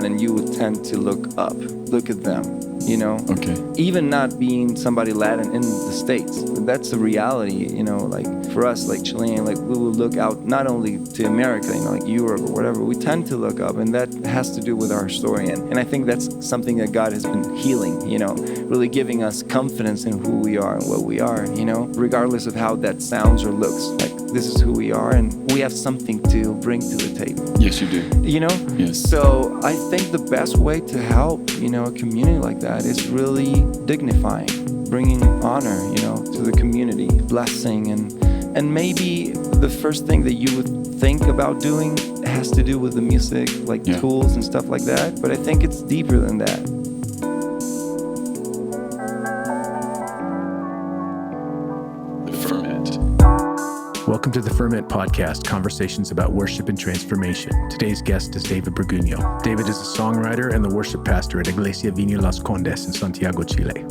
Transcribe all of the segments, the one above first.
Latin, you would tend to look at them, you know? Okay. Even not being somebody Latin in the States. That's the reality, you know, like for us, like Chilean, like we will look out not only to America, you know, like Europe or whatever, we tend to look up, and that has to do with our story. And I think that's something that God has been healing, you know, really giving us confidence in who we are and what we are, you know, regardless of how that sounds or looks. Like, this is who we are, and we have something to bring to the table. Yes, you do. You know? Yes. So I think the best way to help, you know, a community like that is really dignifying, bringing honor, you know, to the community, blessing, and maybe the first thing that you would think about doing has to do with the music, like tools and stuff like that. But I think it's deeper than that. Welcome to the Ferment Podcast, conversations about worship and transformation. Today's guest is David Berguño. David is a songwriter and the worship pastor at Iglesia Viña Los Condes in Santiago, Chile.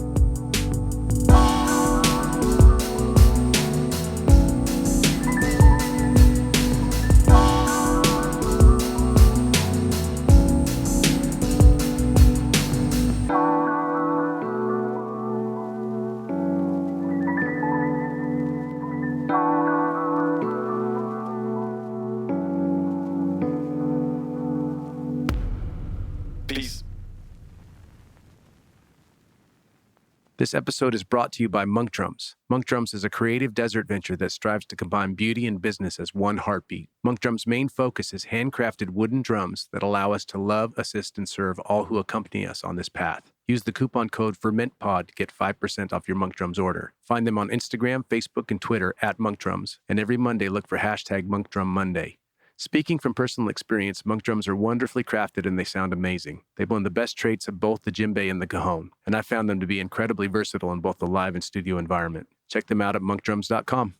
This episode is brought to you by Monk Drums. Monk Drums is a creative desert venture that strives to combine beauty and business as one heartbeat. Monk Drums' main focus is handcrafted wooden drums that allow us to love, assist, and serve all who accompany us on this path. Use the coupon code FERMENTPOD to get 5% off your Monk Drums order. Find them on Instagram, Facebook, and Twitter at Monk Drums, and every Monday look for hashtag Monk Drum Monday. Speaking from personal experience, monk drums are wonderfully crafted and they sound amazing. They blend the best traits of both the djembe and the cajon, and I found them to be incredibly versatile in both the live and studio environment. Check them out at monkdrums.com.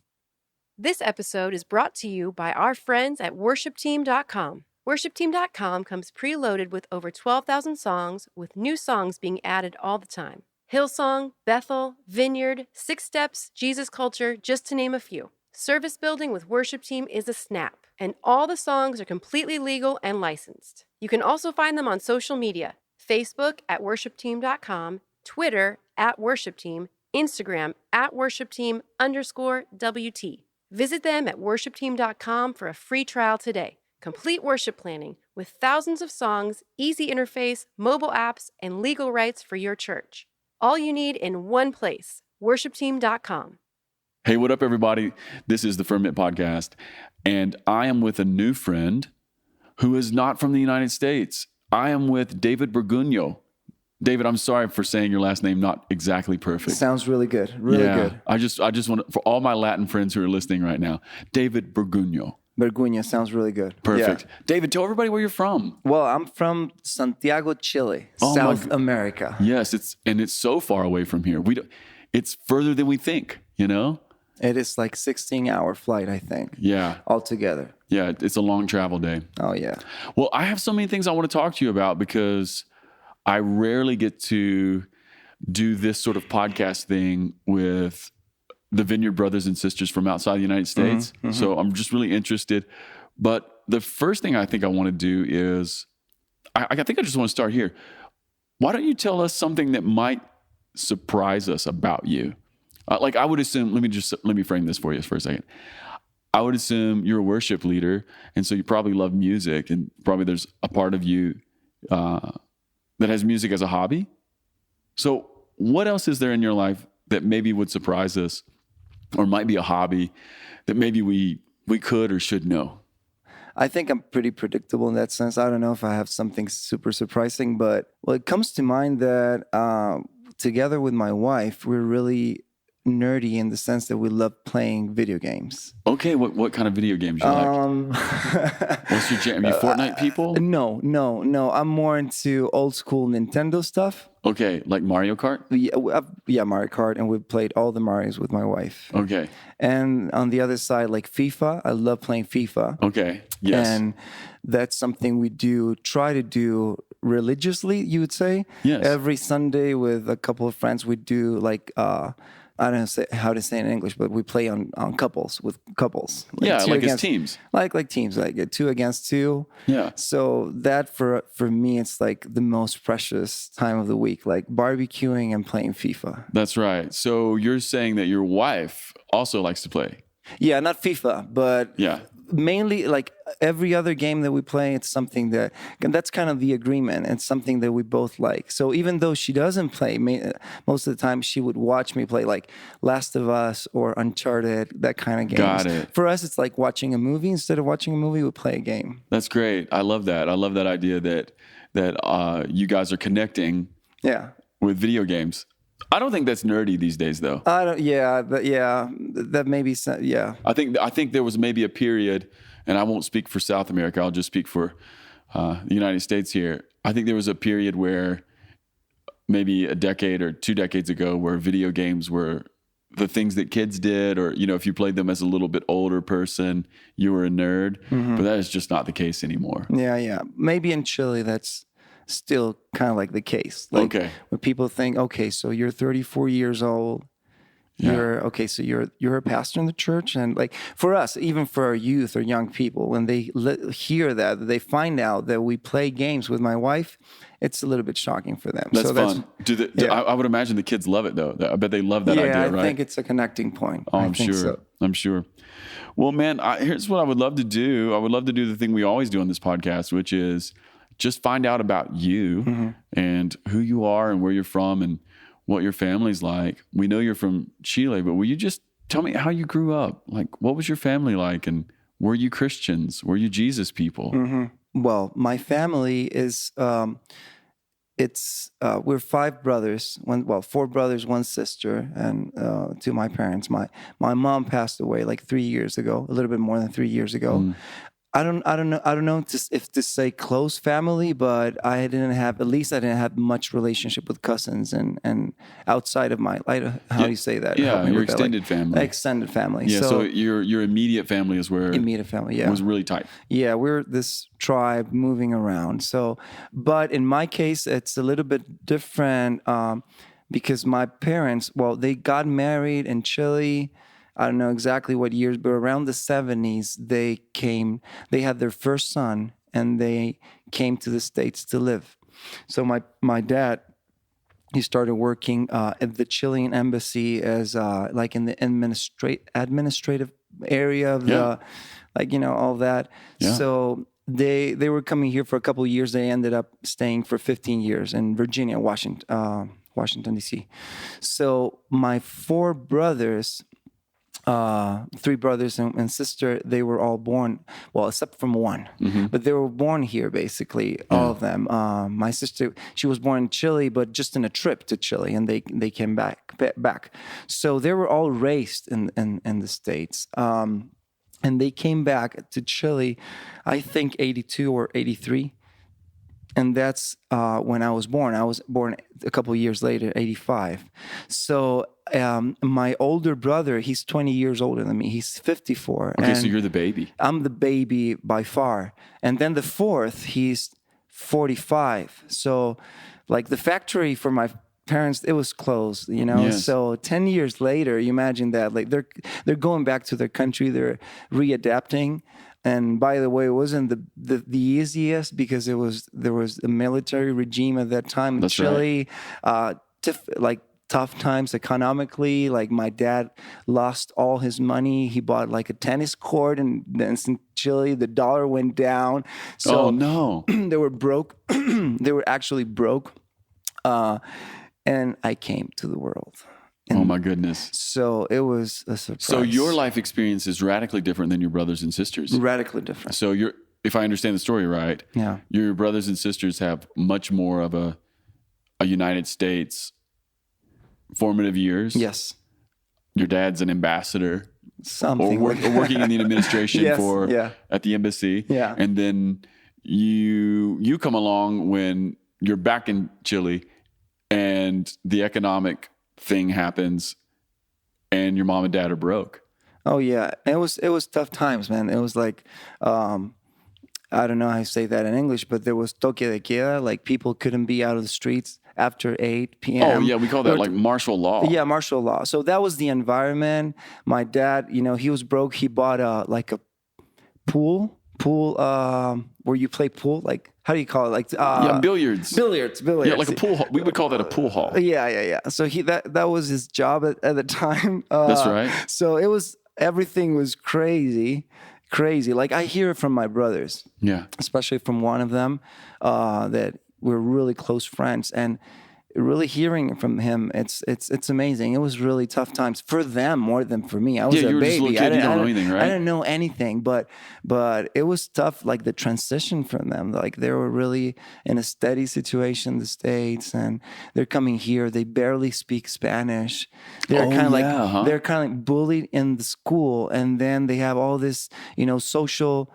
This episode is brought to you by our friends at worshipteam.com. Worshipteam.com comes preloaded with over 12,000 songs, with new songs being added all the time. Hillsong, Bethel, Vineyard, Six Steps, Jesus Culture, just to name a few. Service building with Worship Team is a snap, and all the songs are completely legal and licensed. You can also find them on social media, Facebook at worshipteam.com, Twitter at worshipteam, Instagram at worshipteam_WT. Visit them at worshipteam.com for a free trial today. Complete worship planning with thousands of songs, easy interface, mobile apps, and legal rights for your church. All you need in one place, worshipteam.com. Hey, what up, everybody? This is the Ferment Podcast, and I am with a new friend who is not from the United States. I am with David Berguño. David, I'm sorry for saying your last name not exactly perfect. Sounds really good. Really good. I just want to, for all my Latin friends who are listening right now, David Berguño. Berguño sounds really good. Perfect. Yeah. David, tell everybody where you're from. Well, I'm from Santiago, Chile, South America. Yes, it's so far away from here. It's further than we think, you know? It is like 16-hour flight, I think. Yeah. Altogether. Yeah, it's a long travel day. Oh, yeah. Well, I have so many things I want to talk to you about because I rarely get to do this sort of podcast thing with the Vineyard brothers and sisters from outside the United States. Mm-hmm. So I'm just really interested. But the first thing I think I want to do is, I think I just want to start here. Why don't you tell us something that might surprise us about you? Like I would assume, let me frame this for you for a second. I would assume you're a worship leader, and so you probably love music, and probably there's a part of you that has music as a hobby. So what else is there in your life that maybe would surprise us, or might be a hobby that maybe we could or should know? I think I'm pretty predictable in that sense. I don't know if I have something super surprising, but it comes to mind that together with my wife, we're really nerdy in the sense that we love playing video games. Okay, what kind of video games you like? What's your jam? Are you Fortnite people? No. I'm more into old school Nintendo stuff. Okay, like Mario Kart? Yeah, Mario Kart, and we've played all the Marios with my wife. Okay. And on the other side, like FIFA, I love playing FIFA. Okay, yes. And that's something we try to do religiously, you would say. Yes. Every Sunday with a couple of friends, we do like I don't know how to say it in English, but we play on couples with couples. Yeah, two like as against, teams. like teams, like 2 against 2. Yeah. So that for me, it's like the most precious time of the week, like barbecuing and playing FIFA. That's right. So you're saying that your wife also likes to play. Yeah, not FIFA, but Yeah. mainly like every other game that we play, it's something and that's kind of the agreement. It's something that we both like. So even though she doesn't play, most of the time she would watch me play like Last of Us or Uncharted, that kind of games. Got it. For us, it's like watching a movie. Instead of watching a movie, we play a game. That's great. I love that. I love that idea that you guys are connecting Yeah. with video games. I don't think that's nerdy these days, though. I don't. Yeah. That may be. Yeah. I think there was maybe a period, and I won't speak for South America. I'll just speak for the United States here. I think there was a period where maybe a decade or 2 decades ago where video games were the things that kids did, or, if you played them as a little bit older person, you were a nerd. But that is just not the case anymore. Yeah. Maybe in Chile, that's still kind of like the case. Like, Okay. when people think, okay, so you're 34 years old. So you're a pastor in the church, and like for us, even for our youth or young people, when they hear that, they find out that we play games with my wife, it's a little bit shocking for them. That's so fun. I would imagine the kids love it, though. I bet they love that idea, right? I think it's a connecting point. Oh, I'm sure. Well, man, here's what I would love to do. I would love to do the thing we always do on this podcast, which is just find out about you and who you are and where you're from and what your family's like. We know you're from Chile, but will you just tell me how you grew up? Like, what was your family like? And were you Christians? Were you Jesus people? Well, my family is, we're 5 brothers, 4 brothers, 1 sister, and to my parents. My mom passed away like 3 years ago, a little bit more than 3 years ago. I don't know if to say close family, but I didn't have much relationship with cousins and outside of my, how do you say that? Yeah, your extended family. Extended family. Yeah, so your immediate family is where immediate family, yeah, was really tight. Yeah, we're this tribe moving around. So, but in my case, it's a little bit different because my parents, they got married in Chile. I don't know exactly what years, but around the 70s, they had their first son, and they came to the States to live. So my dad, he started working at the Chilean embassy as like in the administrative area of the, all that. Yeah. So they were coming here for a couple of years. They ended up staying for 15 years in Virginia, Washington, D.C. So my 4 brothers, 3 brothers and sister, they were all born, except from 1, but they were born here, basically, all of them. My sister, she was born in Chile, but just in a trip to Chile, and they came back. So they were all raised in the States. And they came back to Chile, I think 82 or 83. And that's when I was born. I was born a couple of years later, 85. So my older brother, he's 20 years older than me. He's 54. Okay, so you're the baby. I'm the baby by far. And then the 4th, he's 45. So like the factory for my parents, it was closed, Yes. So 10 years later, you imagine that, like they're going back to their country, they're readapting. And by the way, it wasn't the easiest because there was a military regime at that time in Chile. Right. Tough times economically. Like my dad lost all his money. He bought like a tennis court, and then in Chile the dollar went down. So no, they were broke. They were actually broke. And I came to the world. And oh my goodness. So it was a surprise. So your life experience is radically different than your brothers and sisters. Radically different. So if I understand the story right, your brothers and sisters have much more of a United States formative years. Yes. Your dad's an ambassador. Something. Or working in the administration at the embassy. Yeah. And then you come along when you're back in Chile and the economic thing happens and your mom and dad are broke. Oh yeah. It was tough times, man. It was like I don't know how you say that in English, but there was toque de queda, like people couldn't be out of the streets after 8 p.m. Oh, yeah, we call that like martial law. Yeah, martial law. So that was the environment. My dad, he was broke. He bought a pool, where you play pool. Like, how do you call it? Like, billiards. Billiards. Yeah, like a pool hall. We would call that a pool hall. Yeah. So that was his job at the time. That's right. So everything was crazy. Like, I hear it from my brothers. Yeah. Especially from one of them, that we're really close friends, and really hearing from him, it's amazing. It was really tough times for them more than for me. I was a you were baby. Just a little kid. You don't know anything, right? I didn't know anything, but it was tough. Like the transition from them, like they were really in a steady situation in the States, and they're coming here. They barely speak Spanish. They're kind of they're kind of like bullied in the school, and then they have all this, social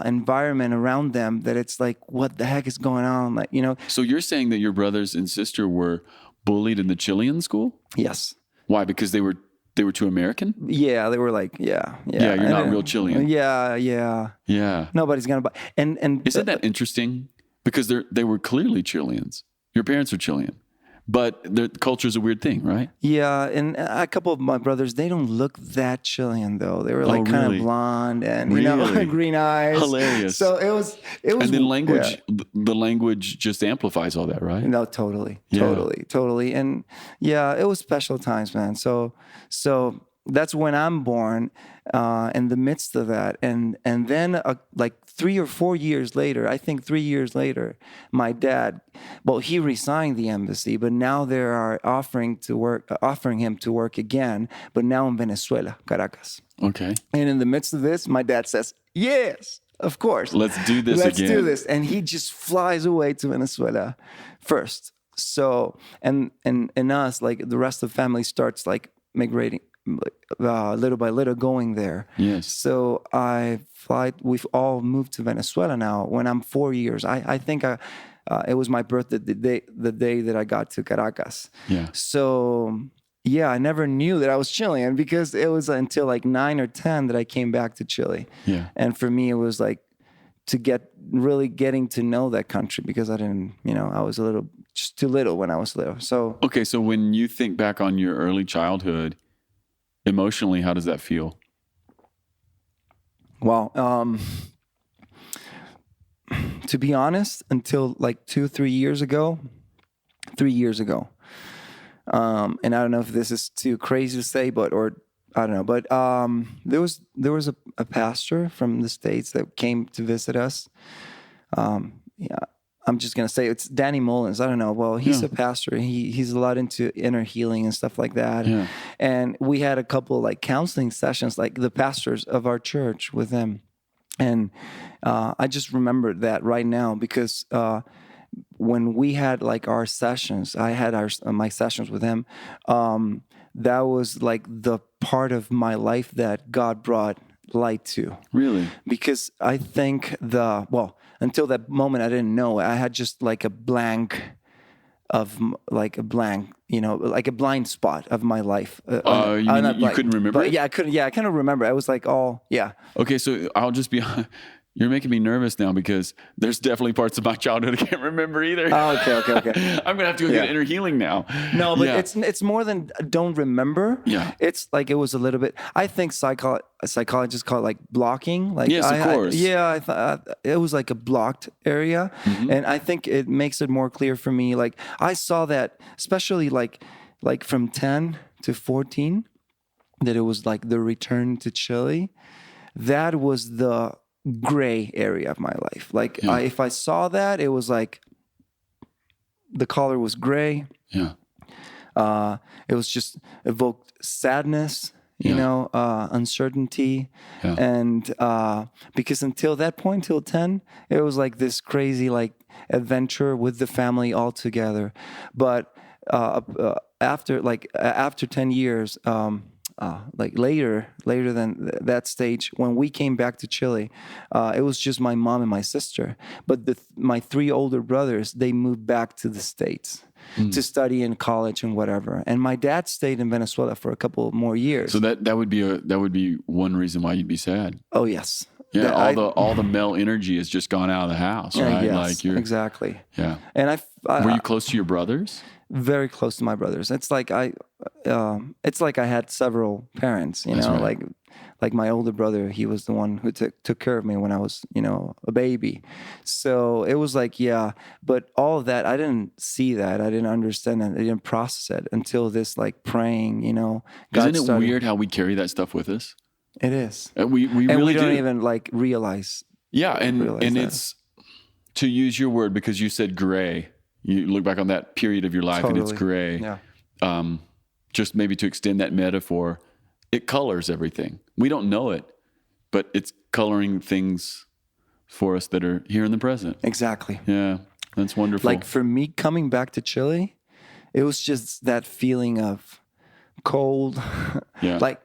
environment around them that it's like, what the heck is going on? Like, So you're saying that your brothers and sister were bullied in the Chilean school? Yes. Why? Because they were too American? Yeah, they were like, yeah. Yeah, you're not real Chilean. Yeah. Nobody's gonna buy. And isn't that interesting? Because they were clearly Chileans. Your parents are Chilean. But the culture is a weird thing, right? Yeah, and a couple of my brothers, they don't look that Chilean though. They were like kind of blonde and green eyes. Hilarious. So it was. And then the language just amplifies all that, right? No, totally. And yeah, it was special times, man. So that's when I'm born, in the midst of that, and then like 3 or 4 years later, I think 3 years later, my dad, he resigned the embassy, but now they are offering him to work again, but now in Venezuela, Caracas. Okay. And in the midst of this, my dad says, "Yes, of course, let's do this again. Let's do this," and he just flies away to Venezuela first. So and us, like the rest of the family, starts like migrating. Little by little going there. Yes. So we've all moved to Venezuela now when I'm 4 years. I think it was my birthday, the day that I got to Caracas. Yeah. So yeah, I never knew that I was Chilean because it was until like 9 or 10 that I came back to Chile. Yeah. And for me, it was like getting to know that country because I didn't, I was just too little when I was little. So. Okay. So when you think back on your early childhood, emotionally, how does that feel? Well, to be honest, until like 3 years ago, and I don't know if this is too crazy to say, I don't know, but there was a pastor from the States that came to visit us. I'm just going to say it's Danny Mullins. I don't know. Well, he's a pastor. He's a lot into inner healing and stuff like that. Yeah. And we had a couple like counseling sessions, like the pastors of our church with him. And I just remembered that right now because when we had like our sessions, I had my sessions with him. That was like the part of my life that God brought light to. Really? Because I think until that moment, I didn't know. I had just like a blind spot of my life. You couldn't remember it? Yeah, I couldn't. Yeah, I kind of remember. I was like, Okay, so I'll just be. You're making me nervous now because there's definitely parts of my childhood I can't remember either. Oh, okay. I'm gonna have to go get inner healing now. No, but it's more than don't remember. Yeah, it's like it was a little bit. I think psychologists call it like blocking. Like yes, of course. I thought it was like a blocked area, and I think it makes it more clear for me. Like I saw that, especially like from 10 to 14, that it was like the return to Chile. That was the gray area of my life. Like if I saw that, it was like the color was gray. Yeah. It was just evoked sadness, uncertainty. Yeah. And because until that point, till 10, it was like this crazy like adventure with the family all together. But after 10 years, like later than that stage, when we came back to Chile, it was just my mom and my sister. But my 3 older brothers, they moved back to the States to study in college and whatever. And my dad stayed in Venezuela for a couple more years. So that would be one reason why you'd be sad. Oh yes, Yeah, that all the male energy has just gone out of the house, right? Yes, Like you're exactly. Yeah. And Were you close to your brothers? very close to my brothers. It's like I had several parents, That's right. like my older brother, he was the one who took care of me when I was, a baby. So it was like, yeah, but all of that, I didn't see that. I didn't understand that. I didn't process it until this like praying, Isn't it weird how we carry that stuff with us? It is. We And really we don't do. even like realize. Yeah, and that. it's, to use your word, because you said gray. You look back on that period of your life and it's Totally. gray. Yeah. Just maybe to extend that metaphor, it colors everything. We don't know it, but it's coloring things for us that are here in the present. Exactly. Yeah, that's wonderful. Like for me coming back to Chile, it was just that feeling of cold, Yeah. like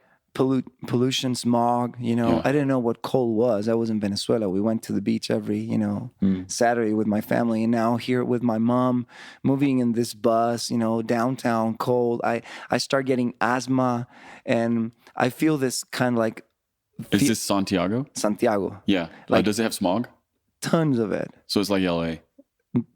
pollution, smog, Yeah. I didn't know what cold was. I was in Venezuela. We went to the beach every, Saturday with my family. And now here with my mom, moving in this bus, downtown, cold. I start getting asthma and I feel this kind of like Is this Santiago? Santiago, Yeah. Like- Does it have smog? tons of it. So it's like LA.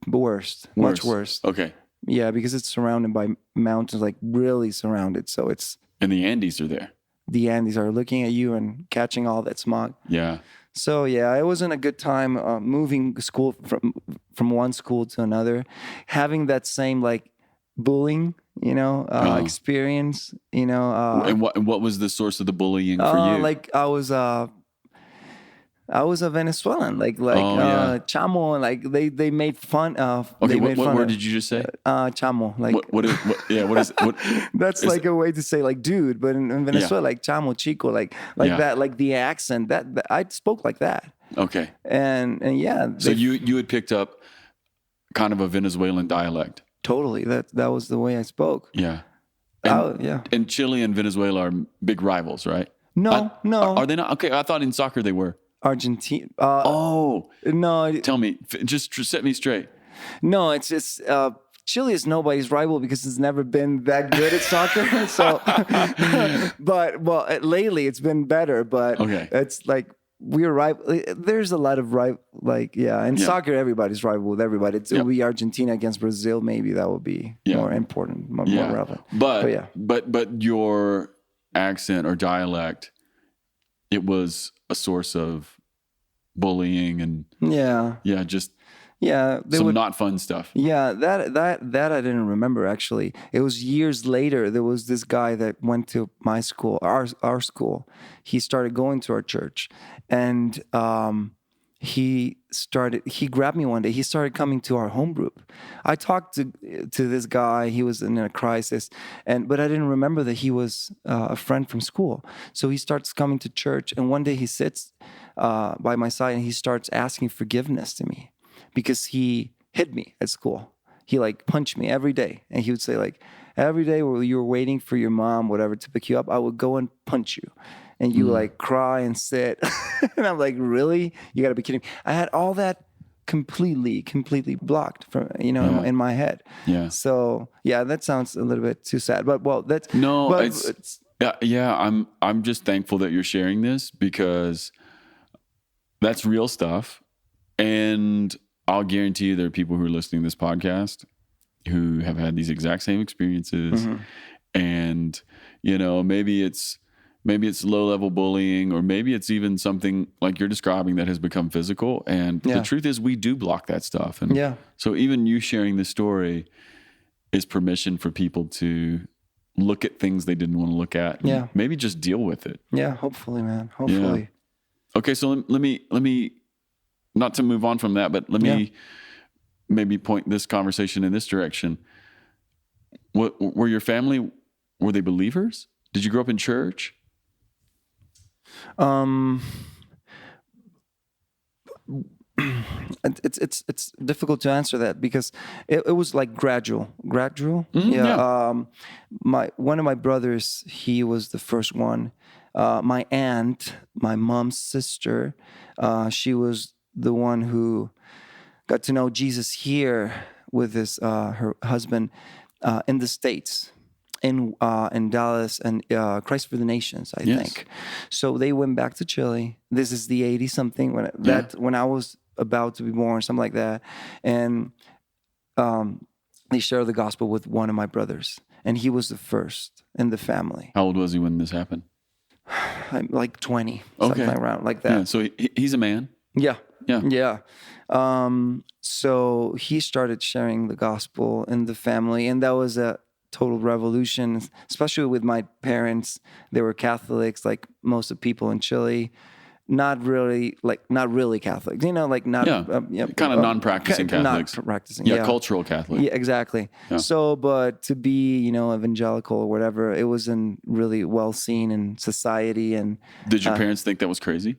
Worst, much worse. Okay. Yeah, because it's surrounded by mountains, like really surrounded. So it's And the Andes are there. the Andes are looking at you and catching all that smog. Yeah. So yeah, it wasn't a good time moving school from one school to another, having that same like bullying, experience, And what was the source of the bullying for you? like I was a Venezuelan, yeah. chamo, and like they made fun of. Okay, they what made fun word of, did you just say? chamo, like What that's is like a way to say like dude, but in Venezuela, like chamo, chico, like Yeah. that, like the accent that I spoke like that, Okay. and yeah, So you had picked up kind of a Venezuelan dialect. totally that was the way I spoke. Yeah. Yeah. And Chile and Venezuela are big rivals, right? No, Are they not? Okay, I thought in soccer they were. Argentina. Oh, No, tell me, just set me straight. no, it's just Chile is nobody's rival because it's never been that good at soccer. So, but lately it's been better. But Okay. it's like we're rival. There's a lot of in soccer everybody's rival with everybody. It would be Argentina against Brazil. Maybe that would be more important, more relevant. But your accent or dialect, it was a source of bullying and just some not fun stuff. Yeah, that I didn't remember actually. It was years later. There was this guy that went to my school, our school. He started going to our church, and he grabbed me one day. He started coming to our home group. I talked to this guy. He was in a crisis, but I didn't remember that he was a friend from school. So he starts coming to church, and one day he sits by my side and he starts asking forgiveness to me because he hit me at school. He like punched me every day, and he would say like, every day while you were waiting for your mom, whatever, to pick you up, I would go and punch you. And you like cry and sit. And I'm like, really? You gotta be kidding me. I had all that completely blocked from, in my head. Yeah. So yeah, that sounds a little bit too sad, but that's No, but it's I'm just thankful that you're sharing this because that's real stuff. And I'll guarantee you there are people who are listening to this podcast who have had these exact same experiences. Mm-hmm. And, maybe it's low level bullying, or maybe it's even something like you're describing that has become physical. And the truth is we do block that stuff. And so even you sharing this story is permission for people to look at things they didn't want to look at. And maybe just deal with it. Yeah. Hopefully, man. Hopefully. Yeah. Okay. So let me, not to move on from that, but let me maybe point this conversation in this direction. Were your family, were they believers? Did you grow up in church? It's difficult to answer that because it was like gradual. Mm-hmm, One of my brothers, he was the first one. My aunt, my mom's sister, she was the one who got to know Jesus here with her husband in the States. in Dallas and Christ for the Nations, I Yes. think. So they went back to Chile. This is the 80 something when I was about to be born, something like that, and they shared the gospel with one of my brothers, and he was the first in the family. How old was he when this happened? I'm like 20, Okay. something around like that. Yeah. So he's a man. Yeah. Yeah. Yeah. So he started sharing the gospel in the family, and that was a total revolution, especially with my parents. They were Catholics, like most of the people in Chile. Not really Catholics, like not Kind of non-practicing Catholics. Not practicing, Yeah, cultural Catholic. Yeah, exactly. Yeah. So, but to be, evangelical or whatever, it wasn't really well seen in society. And Did your parents think that was crazy?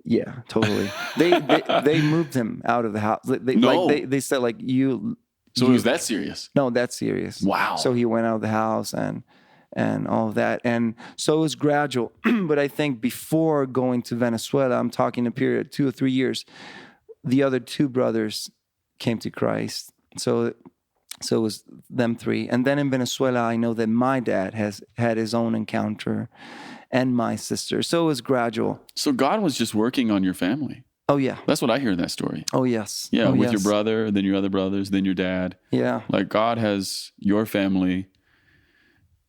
yeah, totally. They moved him out of the house. They said like you. So it was that serious? No, that's serious. Wow. So he went out of the house and all of that. And so it was gradual. But I think before going to Venezuela, I'm talking a period of 2 or 3 years, the other two brothers came to Christ. So it was them three. And then in Venezuela, I know that my dad has had his own encounter and my sister. So it was gradual. So God was just working on your family. Oh, yeah. That's what I hear in that story. Oh, yes. Yeah, oh, with yes. your brother, then your other brothers, then your dad. Yeah. Like God has your family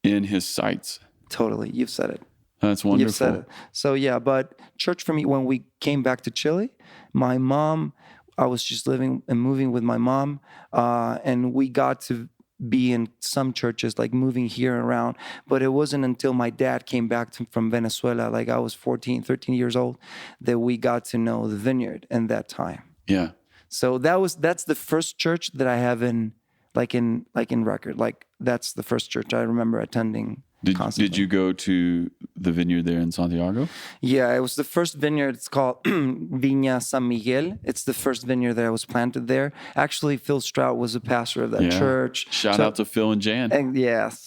in his sights. Totally. You've said it. That's wonderful. You've said it. So yeah, but church for me, when we came back to Chile, my mom, I was just living and moving with my mom, and we got to be in some churches, like moving here and around. But it wasn't until my dad came back from Venezuela, like I was 14, 13 years old, that we got to know the Vineyard in that time. Yeah. So that's the first church that I have in record. Like that's the first church I remember attending. Did you go to the vineyard there in Santiago? Yeah, it was the first vineyard. It's called Viña San Miguel. It's the first vineyard that was planted there. Actually, Phil Strout was a pastor of that church. Shout out to Phil and Jan. And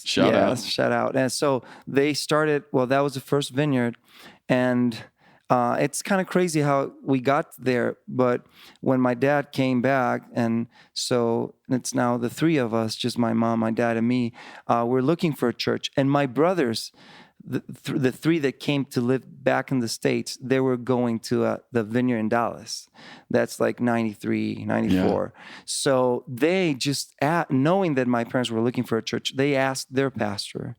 shout out. And so they started, that was the first vineyard. And it's kind of crazy how we got there. But when my dad came back, and so it's now the three of us, just my mom, my dad, and me, we're looking for a church. And my brothers, the three that came to live back in the States, they were going to the Vineyard in Dallas. That's like 93, 94. Yeah. So they just, knowing that my parents were looking for a church, they asked their pastor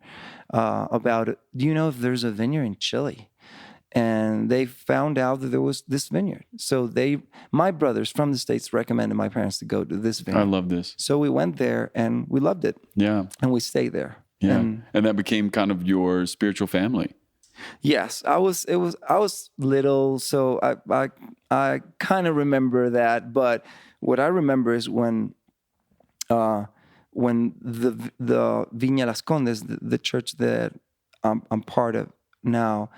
about it. Do you know if there's a vineyard in Chile? And they found out that there was this vineyard. So my brothers from the States recommended my parents to go to this vineyard. I love this. So we went there and we loved it. Yeah. And we stayed there. Yeah. And that became kind of your spiritual family. Yes. I was little, so I kind of remember that. But what I remember is when the Viña Las Condes, the church that I'm part of now,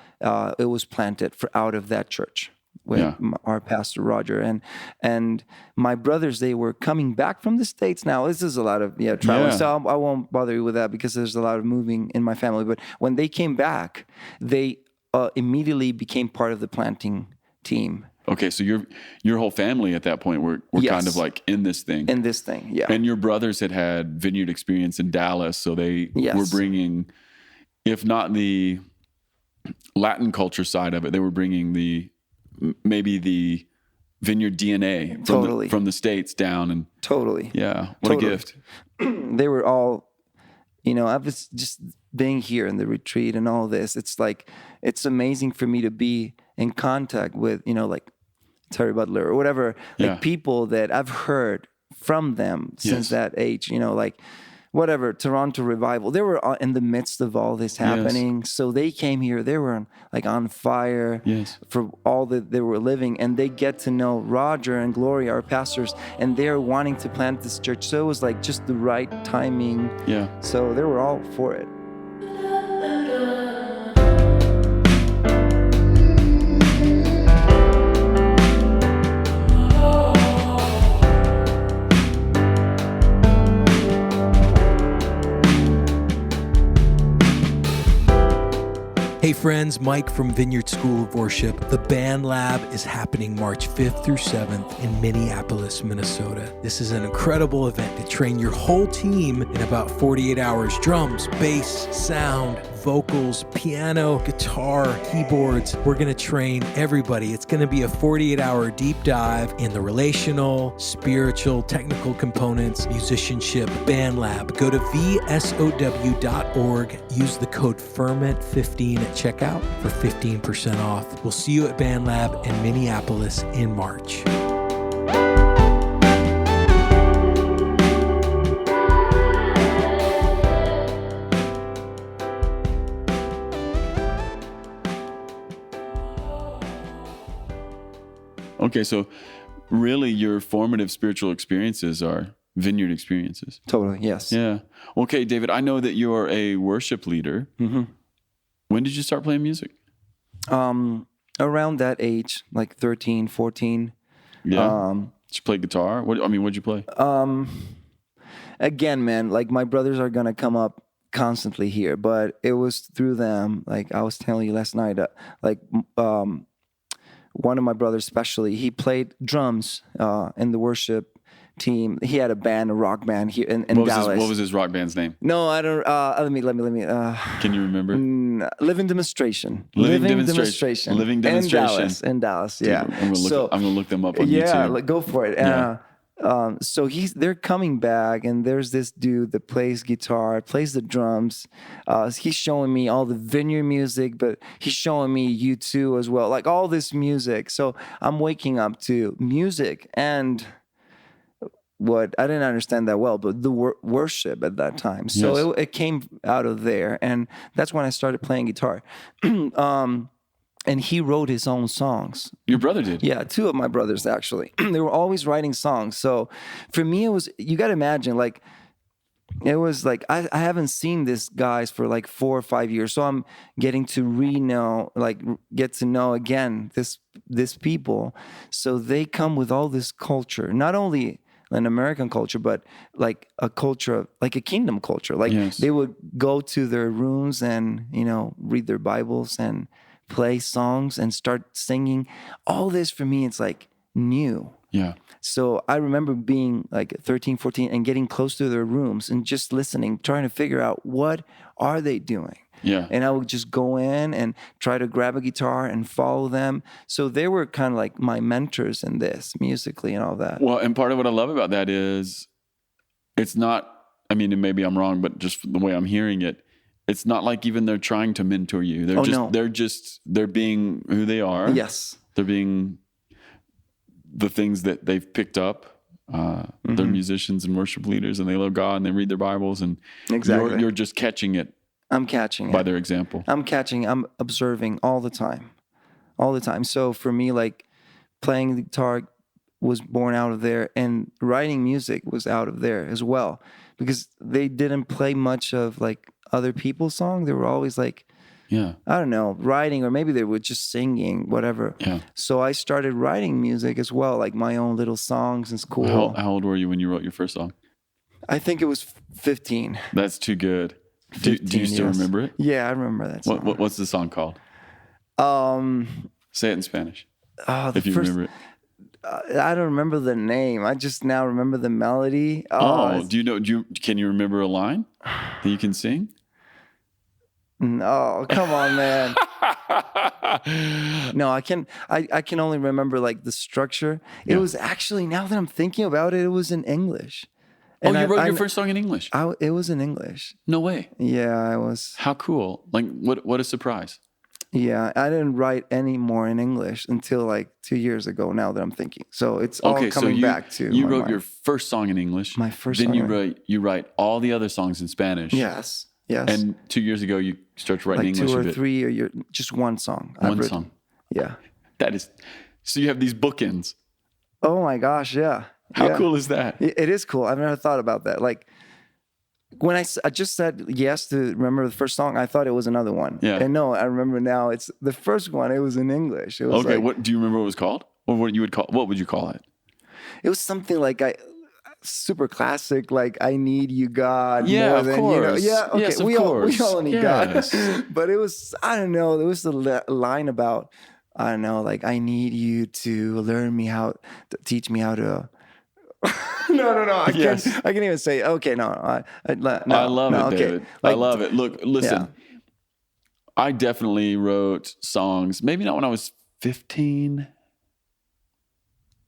it was planted out of that church with our pastor Roger and my brothers. They were coming back from the States. Now this is a lot of traveling, so I won't bother you with that because there's a lot of moving in my family. But when they came back, they immediately became part of the planting team. Okay, so your whole family at that point were kind of like in this thing. In this thing, yeah. And your brothers had vineyard experience in Dallas, so they were bringing, if not the Latin culture side of it, they were bringing maybe the vineyard DNA from the States down. And totally. Yeah. What a gift. They were all, I was just being here in the retreat and all this. It's like, it's amazing for me to be in contact with, like Terry Butler or whatever, like people that I've heard from them since that age, like whatever, Toronto Revival. They were in the midst of all this happening. Yes. So they came here. They were on fire for all that they were living. And they get to know Roger and Gloria, our pastors, and they're wanting to plant this church. So it was like just the right timing. Yeah. So they were all for it. Hey friends, Mike from Vineyard School School of Worship, the Band Lab is happening March 5th through 7th in Minneapolis, Minnesota. This is an incredible event to train your whole team in about 48 hours. Drums, bass, sound, vocals, piano, guitar, keyboards. We're going to train everybody. It's going to be a 48-hour deep dive in the relational, spiritual, technical components, musicianship, Band Lab. Go to vsow.org. Use the code FERMENT15 at checkout for 15% off. We'll see you at Band Lab in Minneapolis in March. Okay, so really your formative spiritual experiences are Vineyard experiences. Totally, yes. Yeah. Okay, David, I know that you're a worship leader. Mm-hmm. When did you start playing music? Around that age, like 13, 14. Yeah. Did you play guitar? What'd you play? Again, man, like my brothers are going to come up constantly here, but it was through them. Like I was telling you last night, one of my brothers especially, he played drums in the worship team. He had a band, a rock band here in Dallas. What was his rock band's name? No, I don't. Let me. Can you remember? Living Demonstration. Living Demonstration. In Dallas. Yeah. Dude, I'm gonna look them up on YouTube. Yeah, go for it. Yeah. So they're coming back, and there's this dude that plays guitar, plays the drums. He's showing me all the Vineyard music, but he's showing me U2 as well, like all this music. So I'm waking up to music and what I didn't understand that well, but the worship at that time. So Yes. it came out of there, and that's when I started playing guitar. And he wrote his own songs. Your brother did? Yeah, two of my brothers, actually. They were always writing songs. So for me, it was, you got to imagine, like, it was like, I haven't seen these guys for like 4 or 5 years. So I'm getting to get to know again this people. So they come with all this culture, not only an American culture, but like a culture, like a kingdom culture. Like Yes. they would go to their rooms and, read their Bibles and play songs and start singing. All this for me, it's like new. Yeah. So I remember being like 13, 14 and getting close to their rooms and just listening, trying to figure out what are they doing. Yeah. And I would just go in and try to grab a guitar and follow them. So they were kind of like my mentors in this musically and all that. Well, and part of what I love about that is it's not, and maybe I'm wrong, but just the way I'm hearing it, it's not like even they're trying to mentor you. They're being who they are. Yes. They're being the things that they've picked up. They're musicians and worship leaders, and they love God and they read their Bibles, and Exactly. you're just catching it. I'm catching by it. their example. I'm observing all the time. So for me, like playing the guitar was born out of there, and writing music was out of there as well, because they didn't play much of like other people's songs. They were always like, I don't know, writing, or maybe they were just singing, whatever. Yeah. So I started writing music as well, like my own little songs in school. How old were you when you wrote your first song? I think it was 15. That's too good. Do you still remember it? Yeah, I remember that song. What's the song called? Say it in Spanish. If you remember it. I don't remember the name. I just now remember the melody. Can you remember a line that you can sing? No, come on, man. No, I can only remember like the structure. It was actually, now that I'm thinking about it, it was in English. And you wrote your first song in English? It was in English. No way. Yeah, I was. How cool. Like, what a surprise. Yeah, I didn't write any more in English until like 2 years ago, now that I'm thinking. So it's all coming back to you my wrote mind. your first song in English. My first then song. you write all the other songs in Spanish. Yes. And 2 years ago, you started writing like English 2 a or bit. 3 a year, just one song. One song. Yeah. That is, so you have these bookends. Oh my gosh, yeah. How cool is that? It is cool. I've never thought about that. Like when I just said yes to remember the first song, I thought it was another one. Yeah. And no, I remember now. It's the first one. It was in English. It was Okay. What do you remember? What it was called, or what would you call it? It was something like super classic, like "I Need You, God." Yeah, more of than, course. Yeah, okay. Yes, of we course. all need Yes. God, but it was, I don't know. There was a line about, I don't know, like "I need you to teach me how to." No. I Yes. can't even say. Okay, no. No. I love it, Okay. David. I love it. Look, listen. Yeah. I definitely wrote songs, maybe not when I was 15,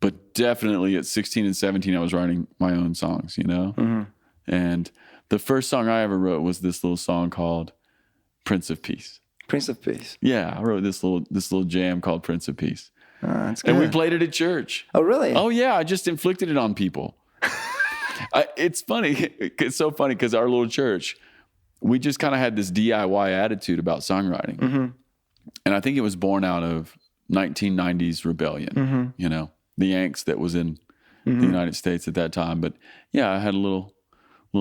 but definitely at 16 and 17, I was writing my own songs, Mm-hmm. And the first song I ever wrote was this little song called Prince of Peace. Prince of Peace. Yeah, I wrote this little jam called Prince of Peace. That's good. And we played it at church. Oh, really? Oh, yeah, I just inflicted it on people. It's funny. It's so funny because our little church, we just kind of had this DIY attitude about songwriting. Mm-hmm. And I think it was born out of 1990s rebellion, the angst that was in the United States at that time. But yeah, I had a little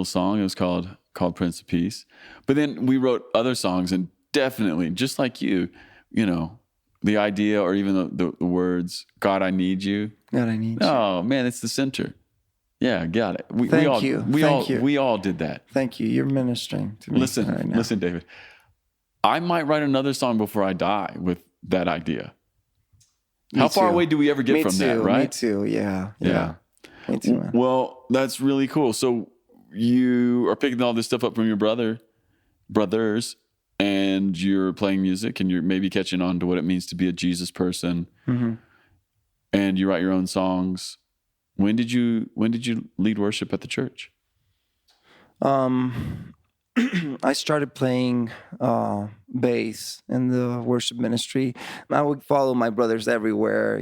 song. It was called Prince of Peace. But then we wrote other songs, and definitely, just like you, the idea or even the words, "God, I need you." God, I need you. Oh man, it's the center. Yeah, got it. Thank you. We all did that. Thank you. You're ministering to me right now. Listen, David. I might write another song before I die with that idea. How far away do we ever get from that, right? Me too. Yeah. Me too, man. Well, that's really cool. So you are picking all this stuff up from your brothers, and you're playing music, and you're maybe catching on to what it means to be a Jesus person. Mm-hmm. And you write your own songs. When did you lead worship at the church? I started playing bass in the worship ministry. I would follow my brothers everywhere,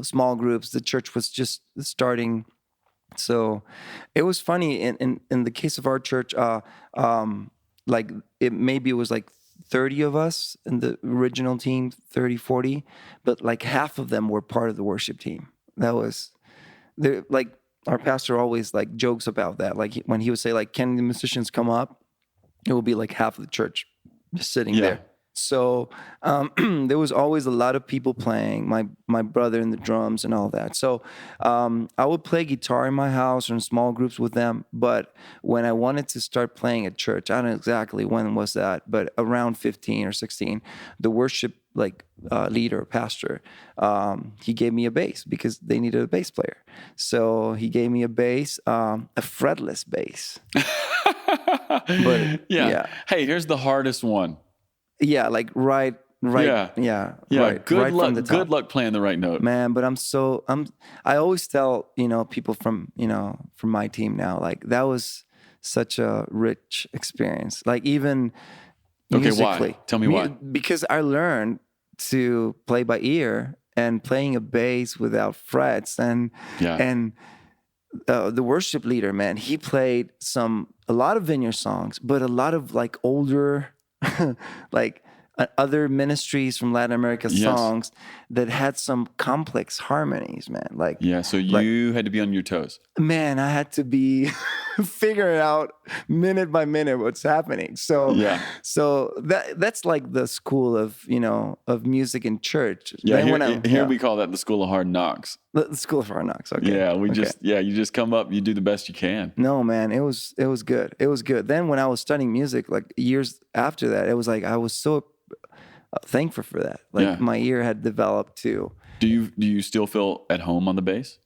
small groups. The church was just starting. So it was funny. In the case of our church, like maybe it was like 30 of us in the original team, 30, 40, but like half of them were part of the worship team. That was, like, our pastor always like jokes about that. Like when he would say, like, "Can the musicians come up?" It will be like half of the church just sitting there. So there was always a lot of people playing, my brother in the drums and all that. So I would play guitar in my house or in small groups with them. But when I wanted to start playing at church, I don't know exactly when was that, but around 15 or 16, the worship leader, pastor, he gave me a bass because they needed a bass player. So he gave me a bass, a fretless bass. But yeah. Hey, here's the hardest one. Yeah, like right. Yeah. Right, good luck. From the top. Good luck playing the right note, man. But I always tell people from from my team now, like, that was such a rich experience. Like, even musically. Why? Tell me why. Because I learned to play by ear and playing a bass without frets and the worship leader, man, he played a lot of Vineyard songs, but a lot of like older, like other ministries from Latin America songs that had some complex harmonies, man. Like, so you had to be on your toes. Man, I had to be figuring out minute by minute what's happening. So that's like the school of of music in church. Yeah, here we call that the school of hard knocks. The school of hard knocks. Okay. Yeah, you just come up, you do the best you can. No, man, it was good. It was good. Then when I was studying music, like years after that, it was like I was so thankful for that. Like my ear had developed too. Do you still feel at home on the bass?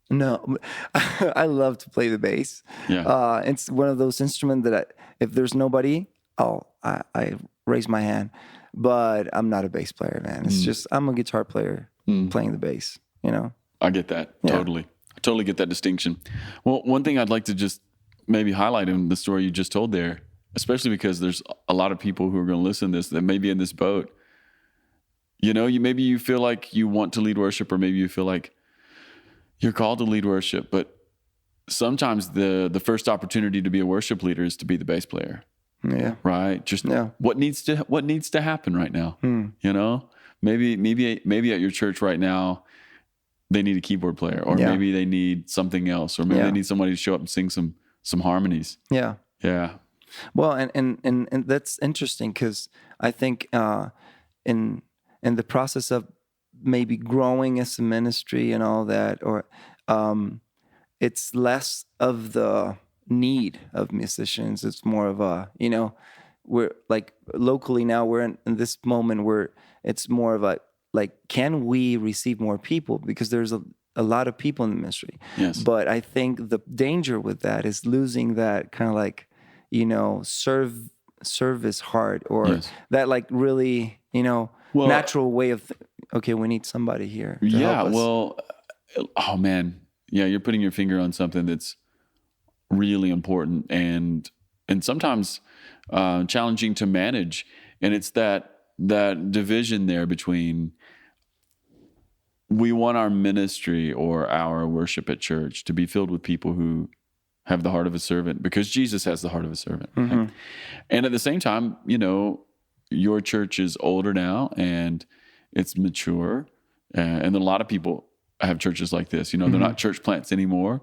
No, I love to play the bass. Yeah, it's one of those instruments that if there's nobody, I raise my hand. But I'm not a bass player, man. It's just I'm a guitar player playing the bass. I get that totally. I totally get that distinction. Well, one thing I'd like to just maybe highlight in the story you just told there, especially because there's a lot of people who are going to listen to this that may be in this boat. Maybe you feel like you want to lead worship, or maybe you feel like you're called to lead worship, but sometimes the first opportunity to be a worship leader is to be the bass player. Yeah. Right. Just what needs to happen right now. Maybe at your church right now, they need a keyboard player, or maybe they need something else, or maybe they need somebody to show up and sing some harmonies. Yeah. Yeah. Well, and that's interesting because I think in the process of maybe growing as a ministry and all that, or it's less of the need of musicians. It's more of a, we're like locally now we're in this moment where it's more of a, like, can we receive more people? Because there's a lot of people in the ministry. Yes. But I think the danger with that is losing that kind of like, service heart, or Yes. that like really, Well, natural way of, okay, we need somebody here to Yeah, help us. well, oh man, yeah, you're putting your finger on something that's really important and sometimes challenging to manage, and it's that division there between we want our ministry or our worship at church to be filled with people who have the heart of a servant, because Jesus has the heart of a servant. Right? And at the same time, your church is older now and it's mature, and then a lot of people have churches like this. They're not church plants anymore,